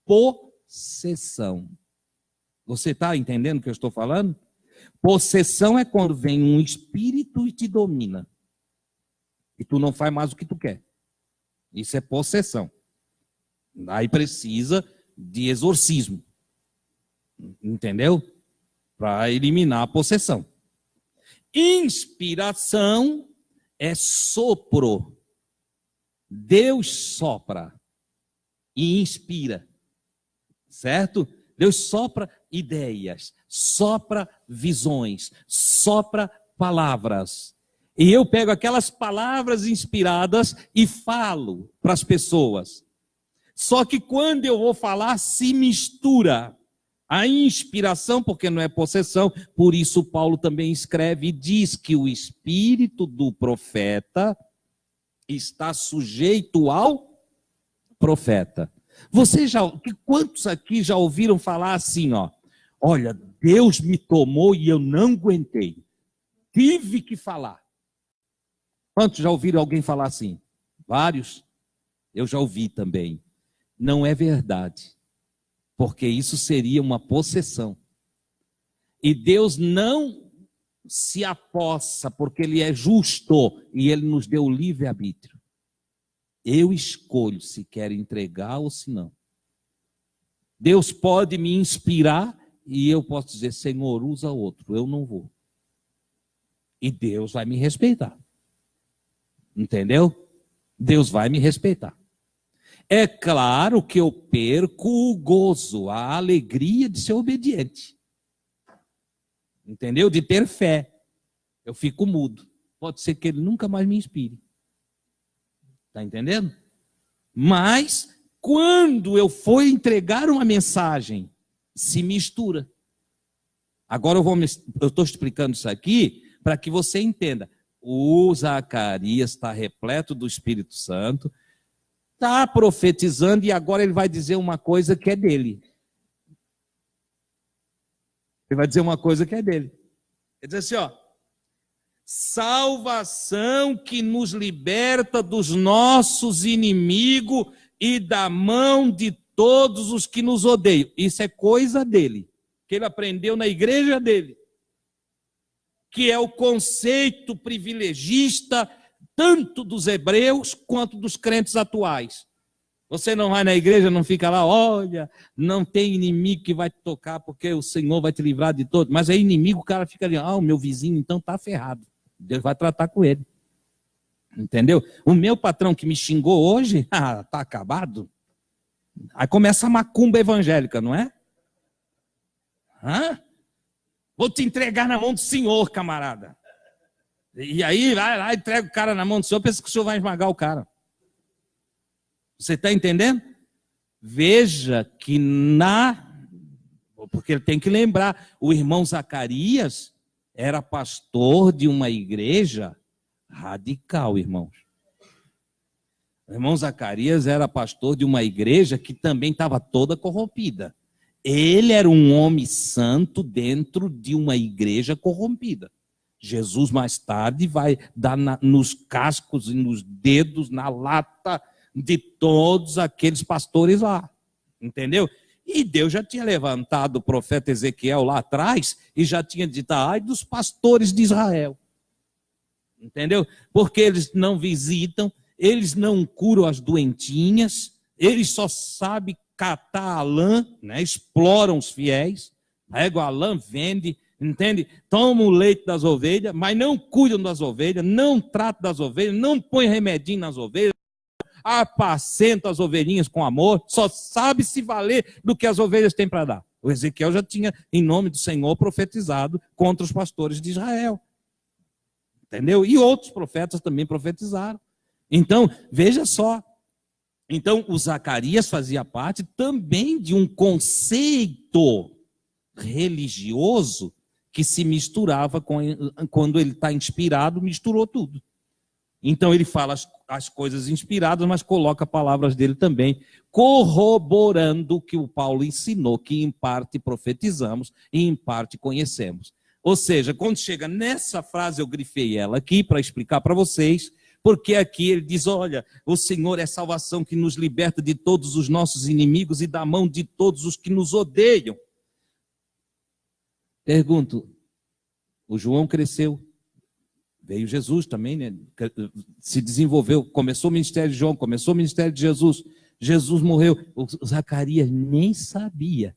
possessão. Você está entendendo o que eu estou falando? Possessão é quando vem um espírito e te domina. E tu não faz mais o que tu quer. Isso é possessão. Aí precisa de exorcismo. Entendeu? Para eliminar a possessão. Inspiração é sopro. Deus sopra e inspira. Certo? Deus sopra ideias, sopra visões, sopra palavras. E eu pego aquelas palavras inspiradas e falo para as pessoas. Só que quando eu vou falar, se mistura a inspiração, porque não é possessão. Por isso Paulo também escreve e diz que o espírito do profeta está sujeito ao profeta. Quantos aqui já ouviram falar assim, ó? Olha, Deus me tomou e eu não aguentei. Tive que falar. Quantos já ouviram alguém falar assim? Vários? Eu já ouvi também. Não é verdade. Porque isso seria uma possessão. E Deus não se apossa, porque Ele é justo e Ele nos deu o livre-arbítrio. Eu escolho se quero entregar ou se não. Deus pode me inspirar e eu posso dizer, Senhor, usa outro, eu não vou. E Deus vai me respeitar. Entendeu? Deus vai me respeitar. É claro que eu perco o gozo, a alegria de ser obediente. Entendeu? De ter fé. Eu fico mudo. Pode ser que Ele nunca mais me inspire. Está entendendo? Mas, quando eu for entregar uma mensagem, se mistura. Agora eu estou explicando isso aqui para que você entenda. O Zacarias está repleto do Espírito Santo, está profetizando e agora ele vai dizer uma coisa que é dele. Ele vai dizer uma coisa que é dele. Ele diz assim, ó. Salvação que nos liberta dos nossos inimigos e da mão de todos os que nos odeiam. Isso é coisa dele, que ele aprendeu na igreja dele, que é o conceito privilegista tanto dos hebreus quanto dos crentes atuais. Você não vai na igreja, não fica lá, olha, não tem inimigo que vai te tocar, porque o Senhor vai te livrar de todo. Mas é inimigo, o cara fica ali, o meu vizinho então tá ferrado. Deus vai tratar com ele. Entendeu? O meu patrão que me xingou hoje, tá acabado. Aí começa a macumba evangélica, não é? Vou te entregar na mão do Senhor, camarada. E aí, vai lá, entrega o cara na mão do Senhor, pensa que o Senhor vai esmagar o cara. Você está entendendo? Veja que porque ele tem que lembrar, o irmão Zacarias era pastor de uma igreja radical, irmãos. O irmão Zacarias era pastor de uma igreja que também estava toda corrompida. Ele era um homem santo dentro de uma igreja corrompida. Jesus mais tarde vai dar nos cascos e nos dedos, na lata de todos aqueles pastores lá, entendeu? E Deus já tinha levantado o profeta Ezequiel lá atrás e já tinha dito, ai dos pastores de Israel, entendeu? Porque eles não visitam, eles não curam as doentinhas, eles só sabem catar a lã, né? Exploram os fiéis, pegam a lã, vende, entende? Tomam o leite das ovelhas, mas não cuidam das ovelhas, não tratam das ovelhas, não põem remedinho nas ovelhas, apacenta as ovelhinhas com amor, só sabe se valer do que as ovelhas têm para dar. O Ezequiel já tinha, em nome do Senhor, profetizado contra os pastores de Israel. Entendeu? E outros profetas também profetizaram. Então, veja só. Então, o Zacarias fazia parte também de um conceito religioso que se misturava quando ele está inspirado, misturou tudo. Então ele fala as coisas inspiradas, mas coloca palavras dele também, corroborando o que o Paulo ensinou, que em parte profetizamos e em parte conhecemos. Ou seja, quando chega nessa frase, eu grifei ela aqui para explicar para vocês, porque aqui ele diz, olha, o Senhor é salvação que nos liberta de todos os nossos inimigos e da mão de todos os que nos odeiam. Pergunto, o João cresceu, veio Jesus também, né? Se desenvolveu, começou o ministério de João, começou o ministério de Jesus, Jesus morreu. O Zacarias nem sabia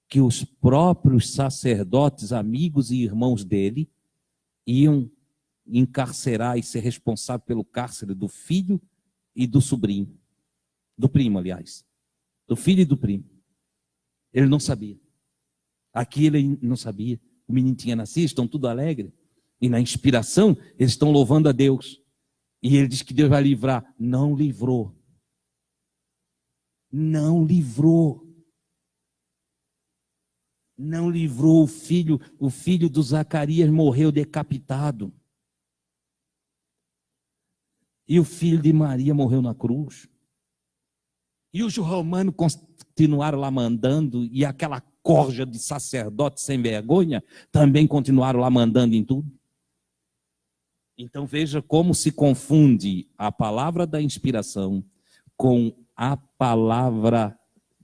que os próprios sacerdotes, amigos e irmãos dele, iam encarcerar e ser responsável pelo cárcere do filho e do sobrinho, do primo, aliás, do filho e do primo. Ele não sabia. Aqui ele não sabia. O menino tinha nascido, estão tudo alegre. E na inspiração, eles estão louvando a Deus. E ele diz que Deus vai livrar. Não livrou. Não livrou. Não livrou o filho do Zacarias morreu decapitado. E o filho de Maria morreu na cruz. E os romanos continuaram lá mandando, e aquela corja de sacerdotes sem vergonha também continuaram lá mandando em tudo. Então veja como se confunde a palavra da inspiração com a palavra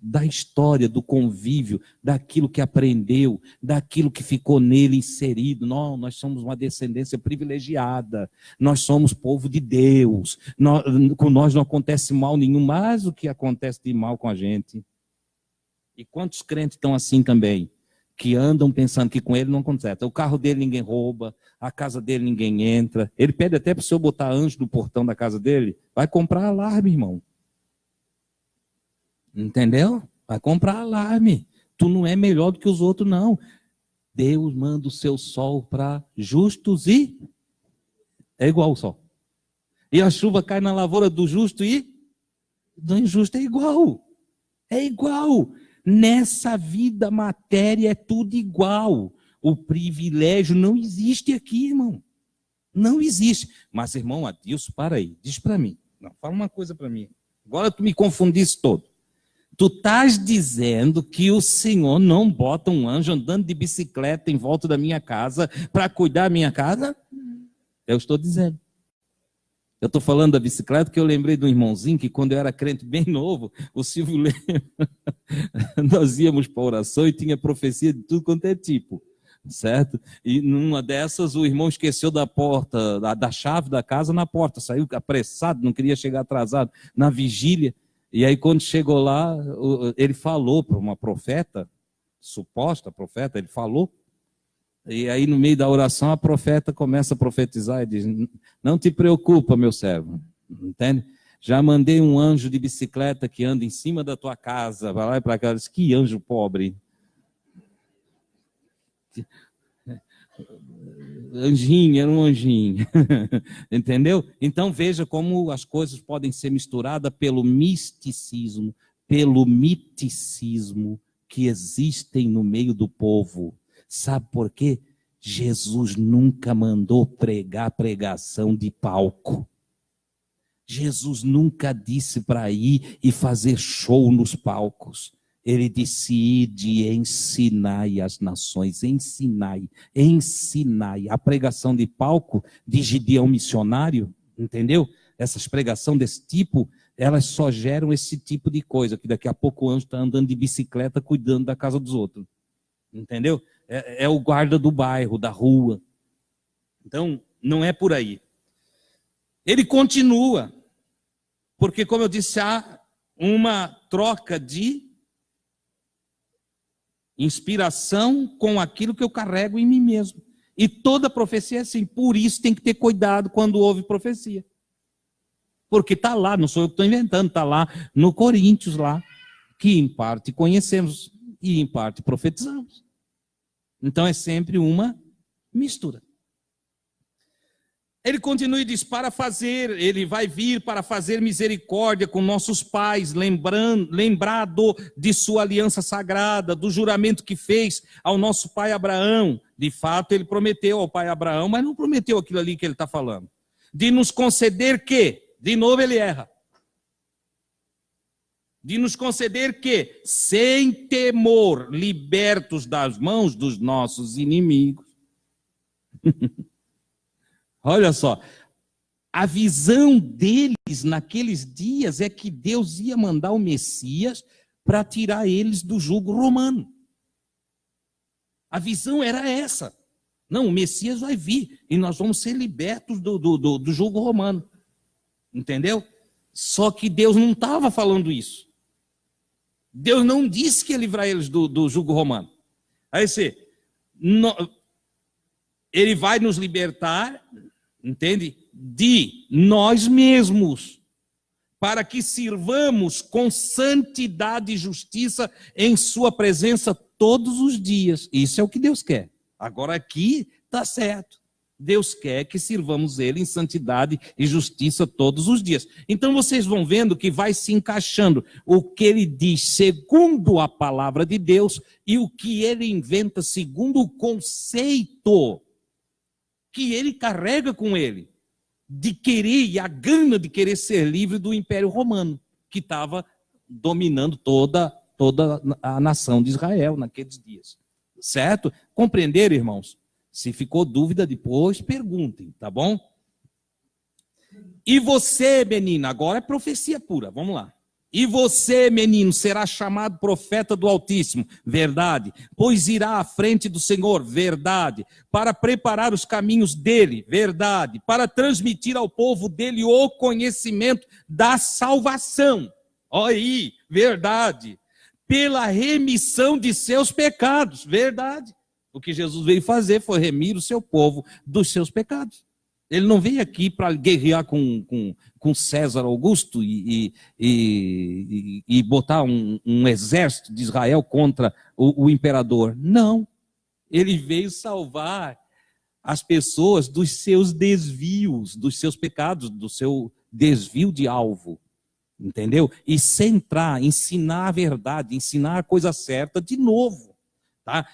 da história, do convívio, daquilo que aprendeu, daquilo que ficou nele inserido. Não, nós somos uma descendência privilegiada, nós somos povo de Deus, com nós não acontece mal nenhum, mas o que acontece de mal com a gente. E quantos crentes estão assim também? Que andam pensando que com ele não acontece. O carro dele ninguém rouba, a casa dele ninguém entra. Ele pede até para o senhor botar anjo no portão da casa dele. Vai comprar alarme, irmão. Entendeu? Vai comprar alarme. Tu não é melhor do que os outros, não. Deus manda o seu sol para justos e... é igual o sol. E a chuva cai na lavoura do justo e... do injusto é igual. É igual. Nessa vida, matéria é tudo igual. O privilégio não existe aqui, irmão. Não existe. Mas, irmão Adilson, para aí. Diz para mim. Não, fala uma coisa para mim. Agora tu me confundiste todo. Tu estás dizendo que o Senhor não bota um anjo andando de bicicleta em volta da minha casa para cuidar da minha casa? Eu estou dizendo. Eu estou falando da bicicleta porque eu lembrei de um irmãozinho que quando eu era crente bem novo, o Silvio Lema, nós íamos para a oração e tinha profecia de tudo quanto é tipo, certo? E numa dessas o irmão esqueceu da porta, da chave da casa na porta, saiu apressado, não queria chegar atrasado na vigília. E aí, quando chegou lá, ele falou para uma profeta, suposta profeta, ele falou. E aí, no meio da oração, a profeta começa a profetizar e diz: não te preocupa, meu servo, entende? Já mandei um anjo de bicicleta que anda em cima da tua casa, vai lá e para cá. Diz, que anjo pobre. Anjinho, era um anjinho. Entendeu? Então veja como as coisas podem ser misturadas pelo misticismo, pelo miticismo que existem no meio do povo. Sabe por quê? Jesus nunca mandou pregar pregação de palco. Jesus nunca disse para ir e fazer show nos palcos. Ele disse: ide e ensinai as nações, ensinai. A pregação de palco de Gideão missionário, entendeu? Essas pregações desse tipo, elas só geram esse tipo de coisa, que daqui a pouco o anjo está andando de bicicleta cuidando da casa dos outros. Entendeu? É o guarda do bairro, da rua. Então, não é por aí. Ele continua, porque, como eu disse, há uma troca de inspiração com aquilo que eu carrego em mim mesmo. E toda profecia é assim. Por isso tem que ter cuidado quando houve profecia. Porque está lá, não sou eu que estou inventando, está lá no Coríntios, lá, que em parte conhecemos e em parte profetizamos. Então é sempre uma mistura. Ele continua e diz: ele vai vir para fazer misericórdia com nossos pais, lembrado de sua aliança sagrada, do juramento que fez ao nosso pai Abraão. De fato, ele prometeu ao pai Abraão, mas não prometeu aquilo ali que ele está falando. De nos conceder que, de novo ele erra. De nos conceder que, sem temor, libertos das mãos dos nossos inimigos. Olha só, a visão deles naqueles dias é que Deus ia mandar o Messias para tirar eles do jugo romano. A visão era essa. Não, o Messias vai vir e nós vamos ser libertos do jugo romano. Entendeu? Só que Deus não estava falando isso. Deus não disse que ia livrar eles do jugo romano. Aí ele vai nos libertar, entende? De nós mesmos, para que sirvamos com santidade e justiça em sua presença todos os dias. Isso é o que Deus quer. Agora aqui está certo. Deus quer que sirvamos ele em santidade e justiça todos os dias. Então vocês vão vendo que vai se encaixando o que ele diz segundo a palavra de Deus e o que ele inventa segundo o conceito que ele carrega com ele, de querer e a gana de querer ser livre do Império Romano, que estava dominando toda a nação de Israel naqueles dias. Certo? Compreenderam, irmãos? Se ficou dúvida depois, perguntem, tá bom? E você, menina, agora é profecia pura, vamos lá. E você, menino, será chamado profeta do Altíssimo, verdade, pois irá à frente do Senhor, verdade, para preparar os caminhos dele, verdade, para transmitir ao povo dele o conhecimento da salvação, olha aí, verdade, pela remissão de seus pecados, verdade. O que Jesus veio fazer foi remir o seu povo dos seus pecados. Ele não veio aqui para guerrear com César Augusto e botar um exército de Israel contra o imperador. Não. Ele veio salvar as pessoas dos seus desvios, dos seus pecados, do seu desvio de alvo. Entendeu? E centrar, ensinar a verdade, ensinar a coisa certa de novo. Tá?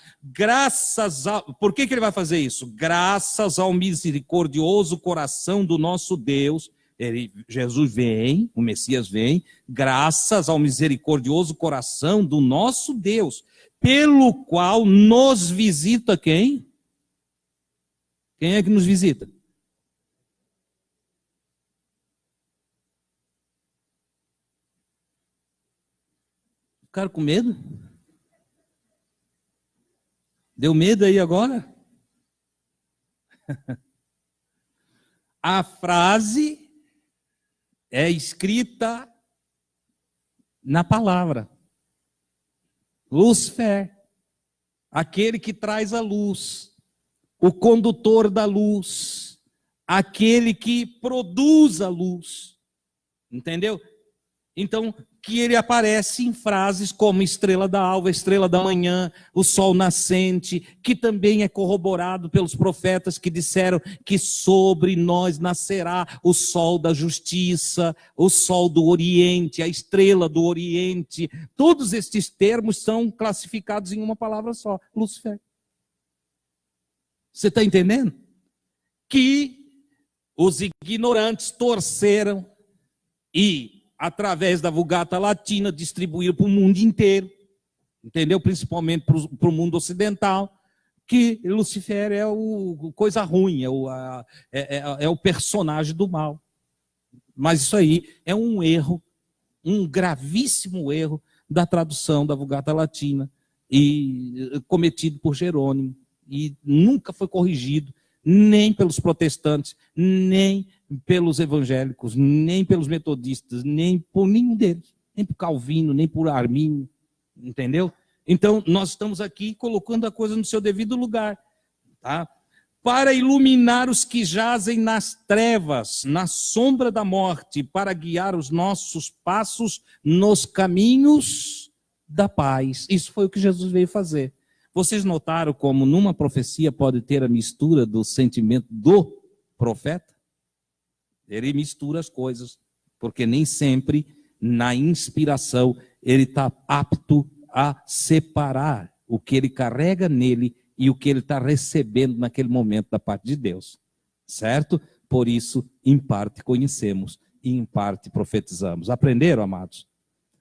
Por que ele vai fazer isso? Graças ao misericordioso coração do nosso Deus, Jesus vem, o Messias vem, graças ao misericordioso coração do nosso Deus, pelo qual nos visita quem? Quem é que nos visita? Ficaram com medo? Deu medo aí agora? A frase é escrita Na palavra. Lúcifer, aquele que traz a luz, o condutor da luz, aquele que produz a luz. Entendeu? Então, que ele aparece em frases como estrela da alva, estrela da manhã, o sol nascente, que também é corroborado pelos profetas que disseram que sobre nós nascerá o sol da justiça, o sol do Oriente, a estrela do Oriente. Todos estes termos são classificados em uma palavra só, Lúcifer. Você está entendendo? Que os ignorantes torceram e através da Vulgata Latina, distribuíram para o mundo inteiro, entendeu? Principalmente para o mundo ocidental, que Lúcifer é o coisa ruim, é o personagem do mal. Mas isso aí é um erro, um gravíssimo erro da tradução da Vulgata Latina, e cometido por Jerônimo, e nunca foi corrigido, nem pelos protestantes, nem pelos evangélicos, nem pelos metodistas, nem por nenhum deles, nem por Calvino, nem por Arminio, entendeu? Então, nós estamos aqui colocando a coisa no seu devido lugar, tá? Para iluminar os que jazem nas trevas, na sombra da morte, para guiar os nossos passos nos caminhos da paz. Isso foi o que Jesus veio fazer. Vocês notaram como numa profecia pode ter a mistura do sentimento do profeta? Ele mistura as coisas, porque nem sempre na inspiração ele está apto a separar o que ele carrega nele e o que ele está recebendo naquele momento da parte de Deus, certo? Por isso, em parte conhecemos e em parte profetizamos. Aprenderam, amados?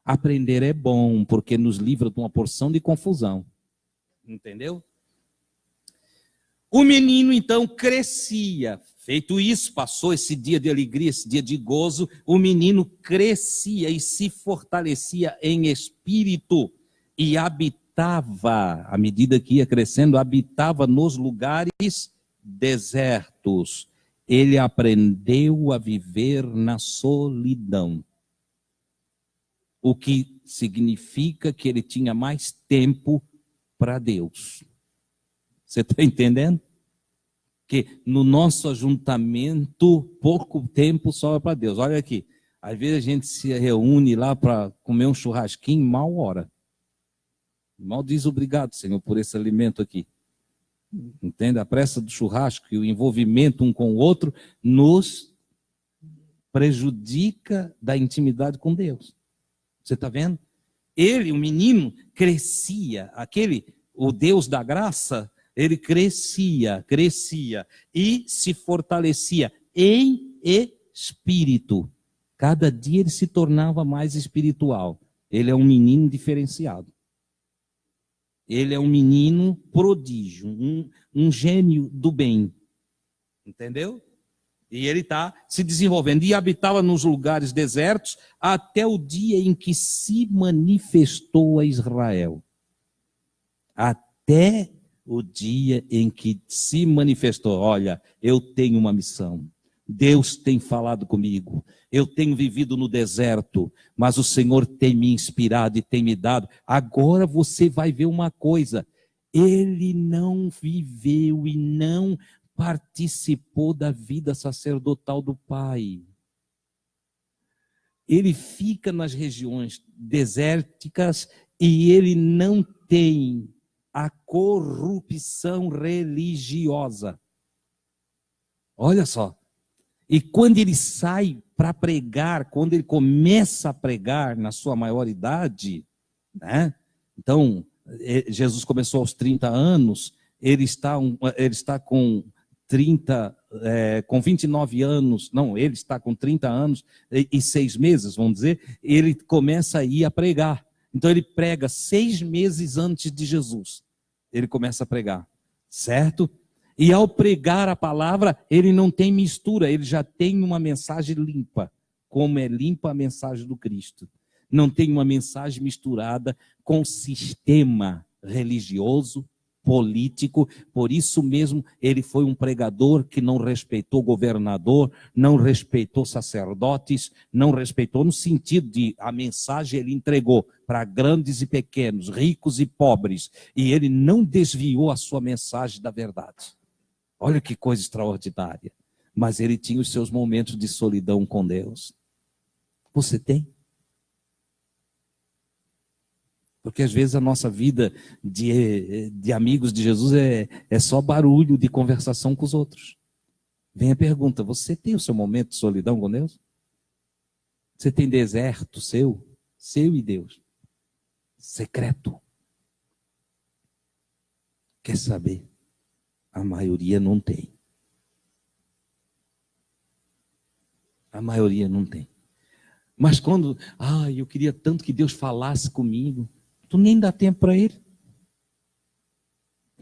Aprender é bom, porque nos livra de uma porção de confusão, entendeu? O menino, então, crescia. Feito isso, passou esse dia de alegria, esse dia de gozo, o menino crescia e se fortalecia em espírito e habitava, à medida que ia crescendo, habitava nos lugares desertos. Ele aprendeu a viver na solidão, o que significa que ele tinha mais tempo para Deus. Você está entendendo? Que no nosso ajuntamento, pouco tempo sobra para Deus. Olha aqui, às vezes a gente se reúne lá para comer um churrasquinho, mal hora. Mal diz obrigado, Senhor, por esse alimento aqui. Entende? A pressa do churrasco e o envolvimento um com o outro nos prejudica da intimidade com Deus. Você está vendo? Ele, o menino, crescia, o Deus da graça, ele crescia e se fortalecia em espírito. Cada dia ele se tornava mais espiritual. Ele é um menino diferenciado. Ele é um menino prodígio, um gênio do bem. Entendeu? E ele está se desenvolvendo. E habitava nos lugares desertos até o dia em que se manifestou a Israel. Até o dia em que se manifestou. Olha, eu tenho uma missão. Deus tem falado comigo. Eu tenho vivido no deserto, mas o Senhor tem me inspirado e tem me dado. Agora você vai ver uma coisa. Ele não viveu e não participou da vida sacerdotal do Pai. Ele fica nas regiões desérticas e ele não tem a corrupção religiosa. Olha só. E quando ele sai para pregar, quando ele começa a pregar na sua maioridade, né? Então, Jesus começou aos 30 anos, ele está com 29 anos, não, ele está com 30 anos e 6 meses, vamos dizer, ele começa a ir a pregar. Então ele prega 6 meses antes de Jesus. Ele começa a pregar, certo? E ao pregar a palavra, ele não tem mistura, ele já tem uma mensagem limpa, como é limpa a mensagem do Cristo. Não tem uma mensagem misturada com sistema religioso, político, por isso mesmo ele foi um pregador que não respeitou governador, não respeitou sacerdotes, não respeitou no sentido de a mensagem ele entregou para grandes e pequenos, ricos e pobres, e ele não desviou a sua mensagem da verdade. Olha que coisa extraordinária. Mas ele tinha os seus momentos de solidão com Deus. Você tem? Porque às vezes a nossa vida de amigos de Jesus é só barulho de conversação com os outros. Vem a pergunta, você tem o seu momento de solidão com Deus? Você tem deserto seu e Deus? Secreto. Quer saber? A maioria não tem. A maioria não tem. Mas quando, eu queria tanto que Deus falasse comigo, tu nem dá tempo para ele.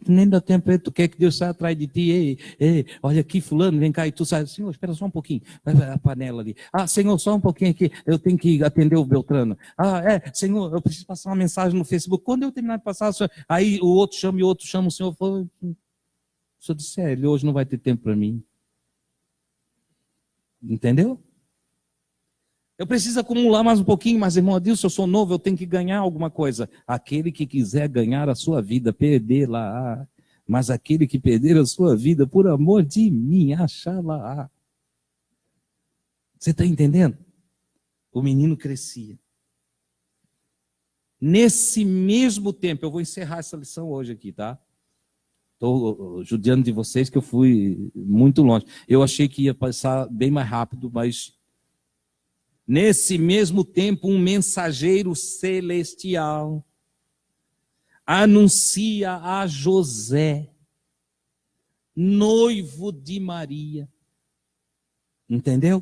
Tu nem dá tempo para ele, tu quer que Deus saia atrás de ti, ei, olha aqui fulano, vem cá, e tu sai, Senhor, espera só um pouquinho, vai a panela ali. Senhor, só um pouquinho aqui, eu tenho que atender o Beltrano. Senhor, eu preciso passar uma mensagem no Facebook. Quando eu terminar de passar, aí o outro chama e o outro chama, o Senhor fala, o Senhor disse, ele hoje não vai ter tempo para mim. Entendeu? Eu preciso acumular mais um pouquinho, mas irmão Adilson, eu sou novo, eu tenho que ganhar alguma coisa. Aquele que quiser ganhar a sua vida, perder lá. Mas aquele que perder a sua vida, por amor de mim, achar lá. Você está entendendo? O menino crescia. Nesse mesmo tempo, eu vou encerrar essa lição hoje aqui, tá? Estou judiando de vocês que eu fui muito longe. Eu achei que ia passar bem mais rápido, mas... Nesse mesmo tempo, um mensageiro celestial anuncia a José, noivo de Maria. Entendeu?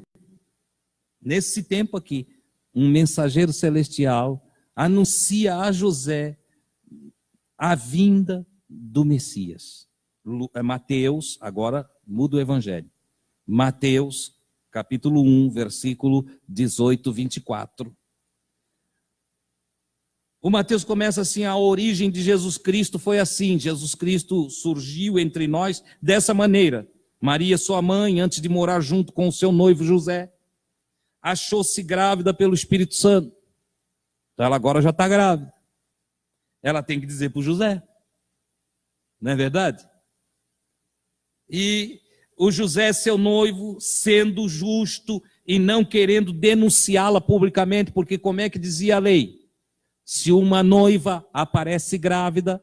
Nesse tempo aqui, um mensageiro celestial anuncia a José a vinda do Messias. Mateus, agora muda o evangelho. Mateus, capítulo 1, versículo 18, 24. O Mateus começa assim, a origem de Jesus Cristo foi assim, Jesus Cristo surgiu entre nós dessa maneira. Maria, sua mãe, antes de morar junto com o seu noivo José, achou-se grávida pelo Espírito Santo. Então ela agora já está grávida. Ela tem que dizer para o José. Não é verdade? E o José, seu noivo, sendo justo e não querendo denunciá-la publicamente, porque como é que dizia a lei? Se uma noiva aparece grávida,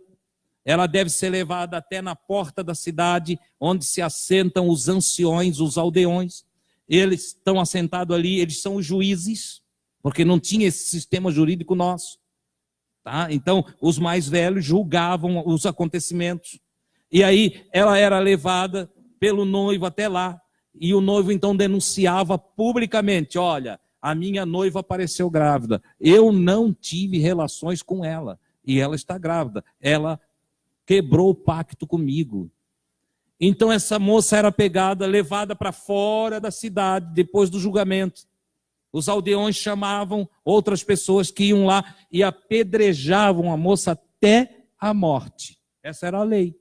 ela deve ser levada até na porta da cidade, onde se assentam os anciões, os aldeões. Eles estão assentados ali, eles são os juízes, porque não tinha esse sistema jurídico nosso. Tá? Então, os mais velhos julgavam os acontecimentos. E aí, ela era levada pelo noivo até lá, e o noivo então denunciava publicamente, olha, a minha noiva apareceu grávida, eu não tive relações com ela, e ela está grávida, ela quebrou o pacto comigo. Então essa moça era pegada, levada para fora da cidade, depois do julgamento. Os aldeões chamavam outras pessoas que iam lá e apedrejavam a moça até a morte. Essa era a lei.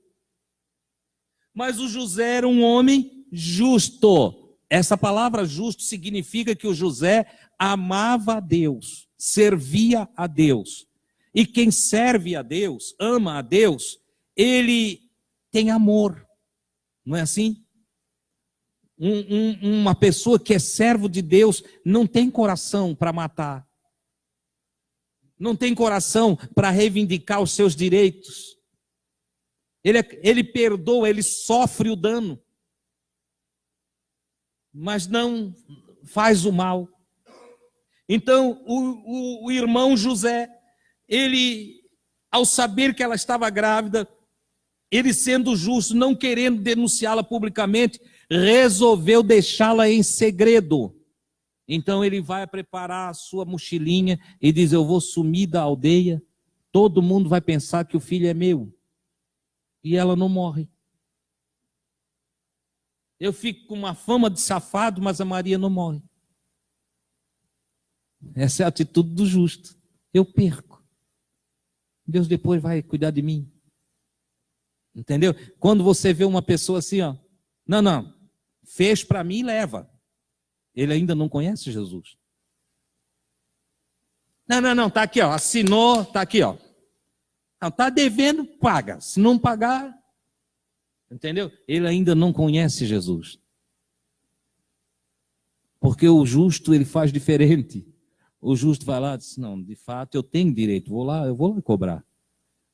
Mas o José era um homem justo. Essa palavra justo significa que o José amava a Deus, servia a Deus. E quem serve a Deus, ama a Deus, ele tem amor. Não é assim? Uma pessoa que é servo de Deus não tem coração para matar. Não tem coração para reivindicar os seus direitos. Ele perdoa, ele sofre o dano, mas não faz o mal. Então, o irmão José, ele, ao saber que ela estava grávida, ele sendo justo, não querendo denunciá-la publicamente, resolveu deixá-la em segredo. Então, ele vai preparar a sua mochilinha e diz, eu vou sumir da aldeia, todo mundo vai pensar que o filho é meu. E ela não morre. Eu fico com uma fama de safado, mas a Maria não morre. Essa é a atitude do justo. Eu perco. Deus depois vai cuidar de mim. Entendeu? Quando você vê uma pessoa assim, ó, não, fez para mim e leva. Ele ainda não conhece Jesus. Não, tá aqui, ó, assinou, tá aqui, ó. Não, tá devendo, paga. Se não pagar, entendeu? Ele ainda não conhece Jesus. Porque o justo, ele faz diferente. O justo vai lá e diz, não, de fato, eu tenho direito, eu vou lá cobrar.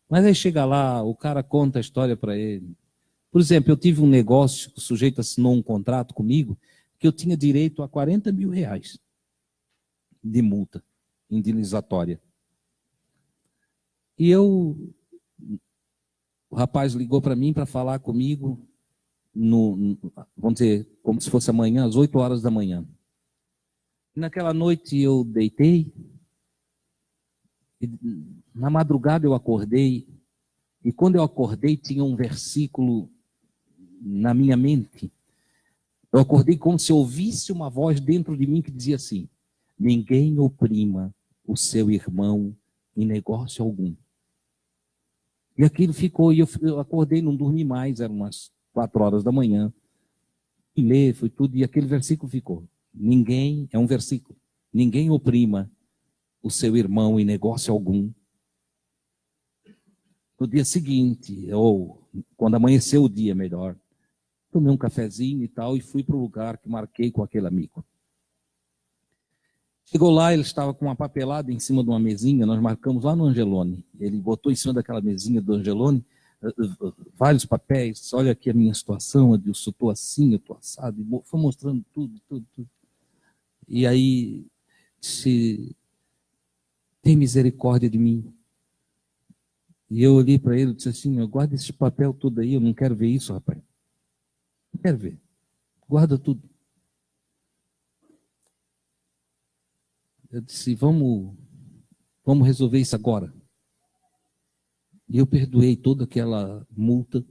Mas aí chega lá, o cara conta a história para ele. Por exemplo, eu tive um negócio, o sujeito assinou um contrato comigo, que eu tinha direito a 40 mil reais de multa indenizatória. E o rapaz ligou para mim para falar comigo, vamos dizer, como se fosse amanhã, às 8 horas da manhã. E naquela noite eu deitei, e na madrugada eu acordei, e quando eu acordei tinha um versículo na minha mente. Eu acordei como se eu ouvisse uma voz dentro de mim que dizia assim, ninguém oprima o seu irmão em negócio algum. E aquilo ficou, e eu acordei, não dormi mais, eram umas 4 horas da manhã. E ler, foi tudo, e aquele versículo ficou. Ninguém, é um versículo, ninguém oprima o seu irmão em negócio algum. No dia seguinte, ou quando amanheceu o dia melhor, tomei um cafezinho e tal, e fui para o lugar que marquei com aquele amigo. Chegou lá, ele estava com uma papelada em cima de uma mesinha, nós marcamos lá no Angelone. Ele botou em cima daquela mesinha do Angelone vários papéis, olha aqui a minha situação, eu estou assim, eu estou assado, e foi mostrando tudo. E aí disse, tem misericórdia de mim. E eu olhei para ele e disse assim, guarda esse papel todo aí, eu não quero ver isso, rapaz. Não quero ver. Guarda tudo. Eu disse, vamos resolver isso agora. E eu perdoei toda aquela multa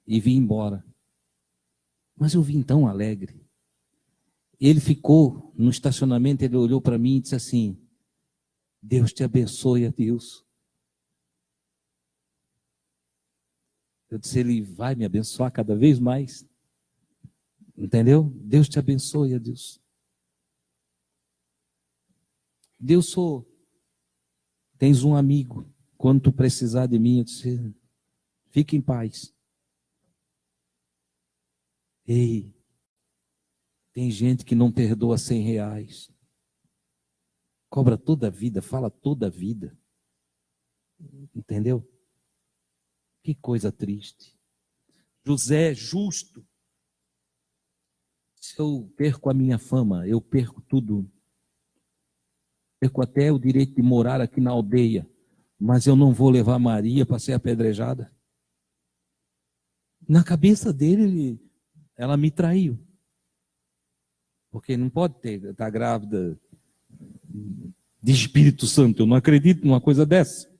e vim embora. Mas eu vim tão alegre. Ele ficou no estacionamento, ele olhou para mim e disse assim, Deus te abençoe, Deus. Eu disse, ele vai me abençoar cada vez mais. Entendeu? Deus te abençoe, Deus. Deus tens um amigo. Quando tu precisar de mim, eu disse, fique em paz. Ei, tem gente que não perdoa 100 reais. Cobra toda a vida, fala toda a vida. Entendeu? Que coisa triste. José, justo. Se eu perco a minha fama, eu perco tudo. Perco até o direito de morar aqui na aldeia. Mas eu não vou levar Maria para ser apedrejada. Na cabeça dele, ela me traiu. Porque não pode estar grávida de Espírito Santo. Eu não acredito numa coisa dessa.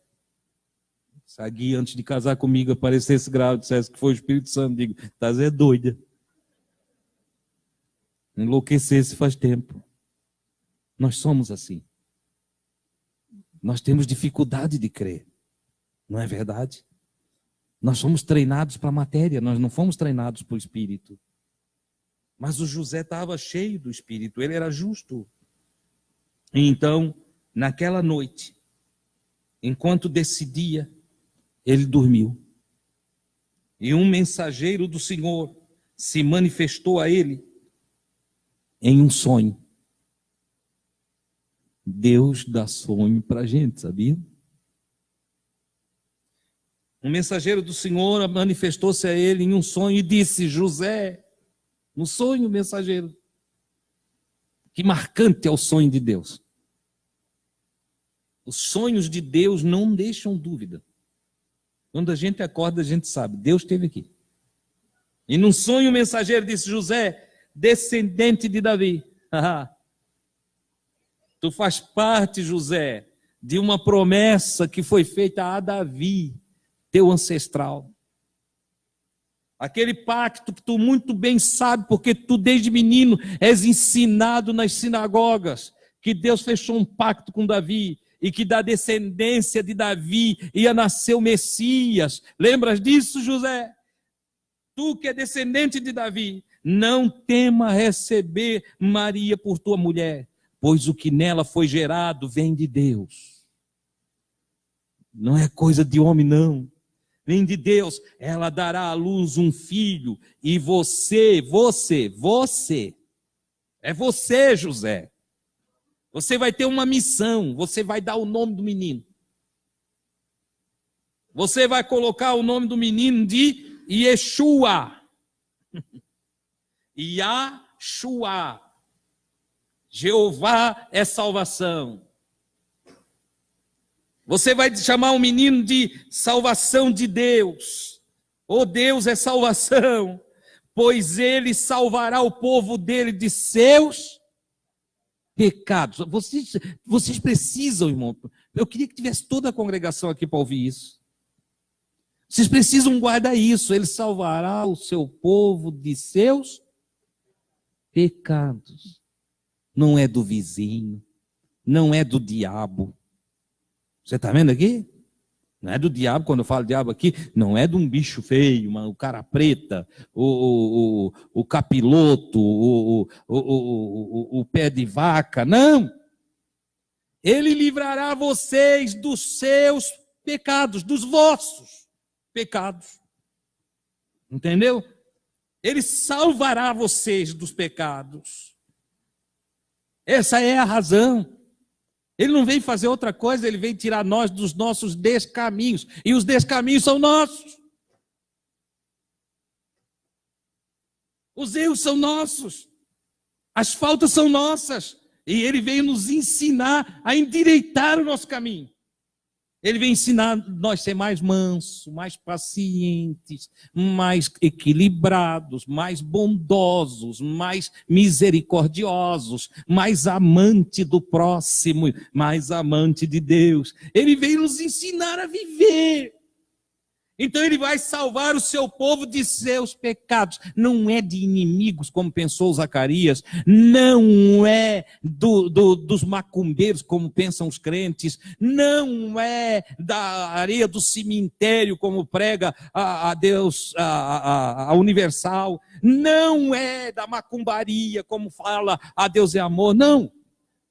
Se a Gui, antes de casar comigo, aparecesse grávida, dissesse que foi o Espírito Santo, digo, estás é doida. Enlouquecesse faz tempo. Nós somos assim. Nós temos dificuldade de crer. Não é verdade? Nós somos treinados para a matéria, nós não fomos treinados para o Espírito. Mas o José estava cheio do Espírito, ele era justo. E então, naquela noite, enquanto decidia, ele dormiu. E um mensageiro do Senhor se manifestou a ele em um sonho. Deus dá sonho para a gente, sabia? Um mensageiro do Senhor manifestou-se a ele em um sonho e disse, José, no sonho, mensageiro. Que marcante é o sonho de Deus. Os sonhos de Deus não deixam dúvida. Quando a gente acorda, a gente sabe, Deus esteve aqui. E num sonho o mensageiro disse, José, descendente de Davi. Tu faz parte, José, de uma promessa que foi feita a Davi, teu ancestral. Aquele pacto que tu muito bem sabe, porque tu desde menino és ensinado nas sinagogas, que Deus fechou um pacto com Davi, e que da descendência de Davi ia nascer o Messias. Lembras disso, José? Tu que é descendente de Davi, não tema receber Maria por tua mulher, pois o que nela foi gerado vem de Deus. Não é coisa de homem, não. Vem de Deus. Ela dará à luz um filho, e você, é você, José. Você vai ter uma missão, você vai dar o nome do menino. Você vai colocar o nome do menino de Yeshua. Yahshua. Jeová é salvação. Você vai chamar o menino de salvação de Deus. Oh, Deus é salvação, pois ele salvará o povo dele de seus pecados. Vocês precisam, irmão. Eu queria que tivesse toda a congregação aqui para ouvir isso. Vocês precisam guardar isso. Ele salvará o seu povo de seus pecados. Não é do vizinho, não é do diabo. Você está vendo aqui? Não é do diabo. Quando eu falo diabo aqui, não é de um bicho feio, o cara preta, o capiloto, o pé de vaca. Não! Ele livrará vocês dos seus pecados, dos vossos pecados. Entendeu? Ele salvará vocês dos pecados. Essa é a razão. Ele não vem fazer outra coisa, ele vem tirar nós dos nossos descaminhos. E os descaminhos são nossos. Os erros são nossos. As faltas são nossas. E ele veio nos ensinar a endireitar o nosso caminho. Ele vem ensinar nós a ser mais mansos, mais pacientes, mais equilibrados, mais bondosos, mais misericordiosos, mais amante do próximo, mais amante de Deus. Ele veio nos ensinar a viver. Então ele vai salvar o seu povo de seus pecados. Não é de inimigos, como pensou Zacarias. Não é dos macumbeiros, como pensam os crentes. Não é da areia do cemitério, como prega a Deus, a Universal. Não é da macumbaria, como fala a Deus é amor. Não.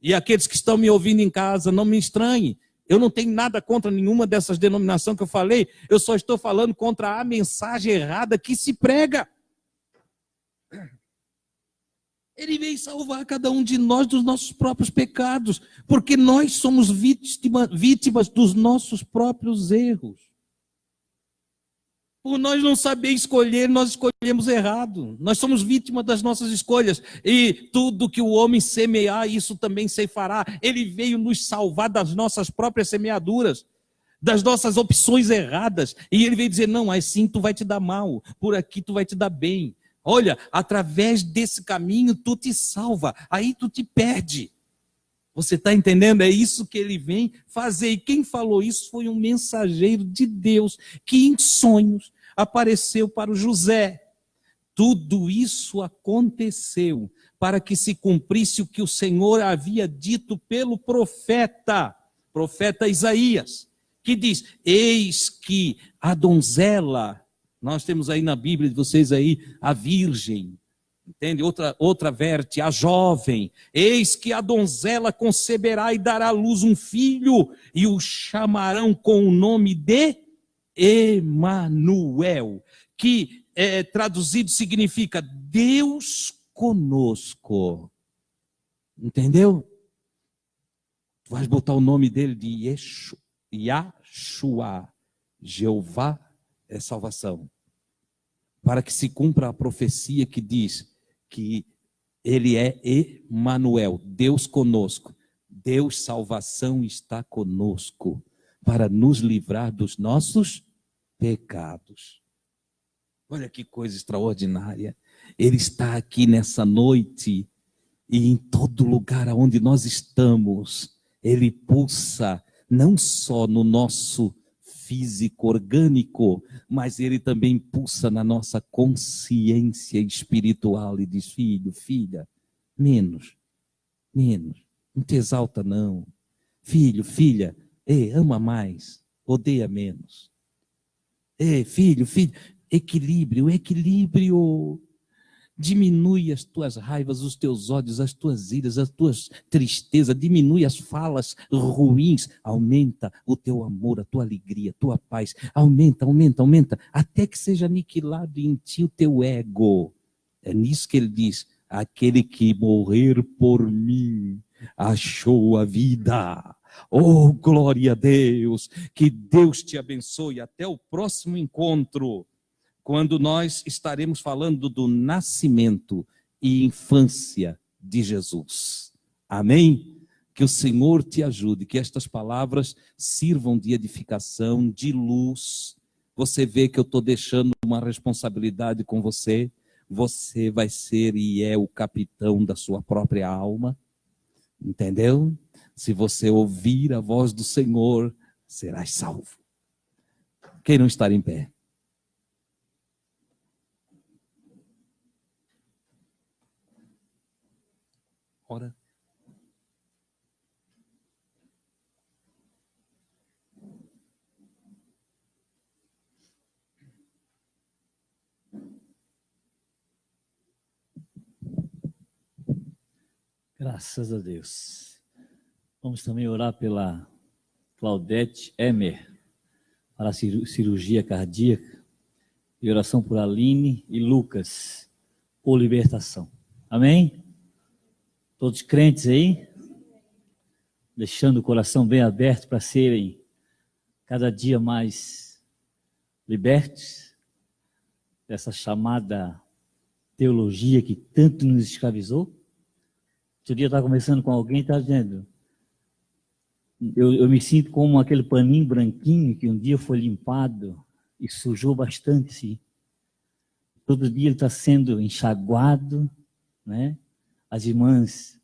E aqueles que estão me ouvindo em casa, não me estranhem. Eu não tenho nada contra nenhuma dessas denominações que eu falei, eu só estou falando contra a mensagem errada que se prega. Ele veio salvar cada um de nós dos nossos próprios pecados, porque nós somos vítimas dos nossos próprios erros. Por nós não saber escolher, nós escolhemos errado. Nós somos vítimas das nossas escolhas. E tudo que o homem semear, isso também ceifará. Ele veio nos salvar das nossas próprias semeaduras, das nossas opções erradas. E ele veio dizer, não, assim tu vai te dar mal, por aqui tu vai te dar bem. Olha, através desse caminho tu te salva, aí tu te perde. Você está entendendo? É isso que ele vem fazer. E quem falou isso foi um mensageiro de Deus, que em sonhos apareceu para o José. Tudo isso aconteceu para que se cumprisse o que o Senhor havia dito pelo profeta Isaías, que diz, eis que a donzela, nós temos aí na Bíblia de vocês aí, a virgem, entende? Outra verte, a jovem. Eis que a donzela conceberá e dará à luz um filho, e o chamarão com o nome de Emanuel, que traduzido significa Deus conosco. Entendeu? Tu vais botar o nome dele de Yahshua. Jeová é salvação. Para que se cumpra a profecia que diz que ele é Emanuel, Deus conosco. Deus salvação está conosco para nos livrar dos nossos pecados. Olha que coisa extraordinária. Ele está aqui nessa noite e em todo lugar onde nós estamos, ele pulsa não só no nosso físico, orgânico, mas ele também pulsa na nossa consciência espiritual e diz, filho, filha, menos, não te exalta não, Filho, filha, ama mais, odeia menos. Filho, equilíbrio, equilíbrio. Diminui as tuas raivas, os teus ódios, as tuas iras, as tuas tristezas, diminui as falas ruins, aumenta o teu amor, a tua alegria, a tua paz, aumenta, até que seja aniquilado em ti o teu ego. É nisso que ele diz, aquele que morrer por mim achou a vida. Oh, glória a Deus, que Deus te abençoe, até o próximo encontro, quando nós estaremos falando do nascimento e infância de Jesus. Amém? Que o Senhor te ajude, que estas palavras sirvam de edificação, de luz. Você vê que eu estou deixando uma responsabilidade com você. Você vai ser e é o capitão da sua própria alma. Entendeu? Se você ouvir a voz do Senhor, serás salvo. Quem não estar em pé? Ora. Graças a Deus. Vamos também orar pela Claudete Emer, para a cirurgia cardíaca, e oração por Aline e Lucas, por libertação. Amém? Todos crentes aí? Deixando o coração bem aberto para serem cada dia mais libertos dessa chamada teologia que tanto nos escravizou. Outro dia eu estava conversando com alguém e estava dizendo, eu me sinto como aquele paninho branquinho que um dia foi limpado e sujou bastante, sim. Todo dia ele está sendo enxaguado, né? As irmãs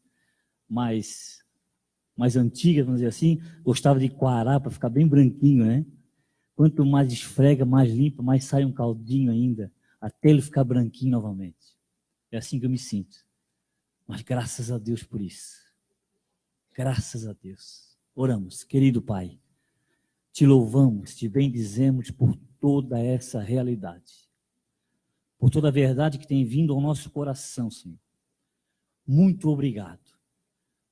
mais antigas, vamos dizer assim, gostavam de coarar para ficar bem branquinho, né? Quanto mais esfrega, mais limpa, mais sai um caldinho ainda, até ele ficar branquinho novamente. É assim que eu me sinto. Mas graças a Deus por isso. Graças a Deus. Oramos, querido Pai, te louvamos, te bendizemos por toda essa realidade, por toda a verdade que tem vindo ao nosso coração, Senhor. Muito obrigado.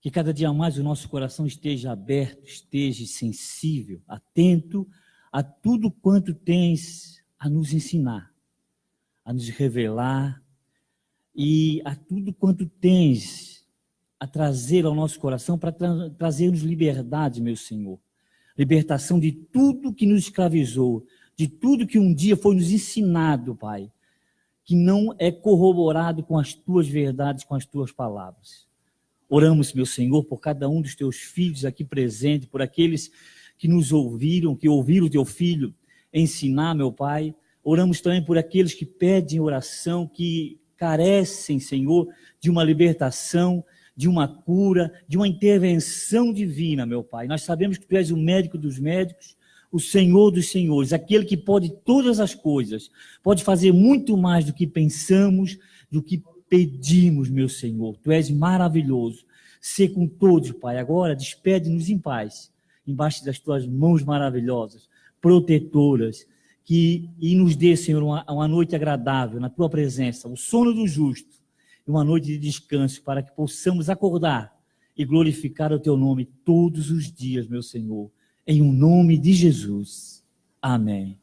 Que cada dia mais o nosso coração esteja aberto, esteja sensível, atento a tudo quanto tens a nos ensinar, a nos revelar e a tudo quanto tens a trazer ao nosso coração para trazer-nos liberdade, meu Senhor. Libertação de tudo que nos escravizou, de tudo que um dia foi nos ensinado, Pai, que não é corroborado com as tuas verdades, com as tuas palavras. Oramos, meu Senhor, por cada um dos teus filhos aqui presentes, por aqueles que nos ouviram, que ouviram o teu filho ensinar, meu Pai. Oramos também por aqueles que pedem oração, que carecem, Senhor, de uma libertação, de uma cura, de uma intervenção divina, meu Pai. Nós sabemos que Tu és o médico dos médicos, o Senhor dos senhores, aquele que pode todas as coisas, pode fazer muito mais do que pensamos, do que pedimos, meu Senhor. Tu és maravilhoso. Sê com todos, Pai. Agora despede-nos em paz, embaixo das Tuas mãos maravilhosas, protetoras, e nos dê, Senhor, uma noite agradável na Tua presença, o sono do justo, e uma noite de descanso, para que possamos acordar e glorificar o Teu nome todos os dias, meu Senhor, em o nome de Jesus. Amém.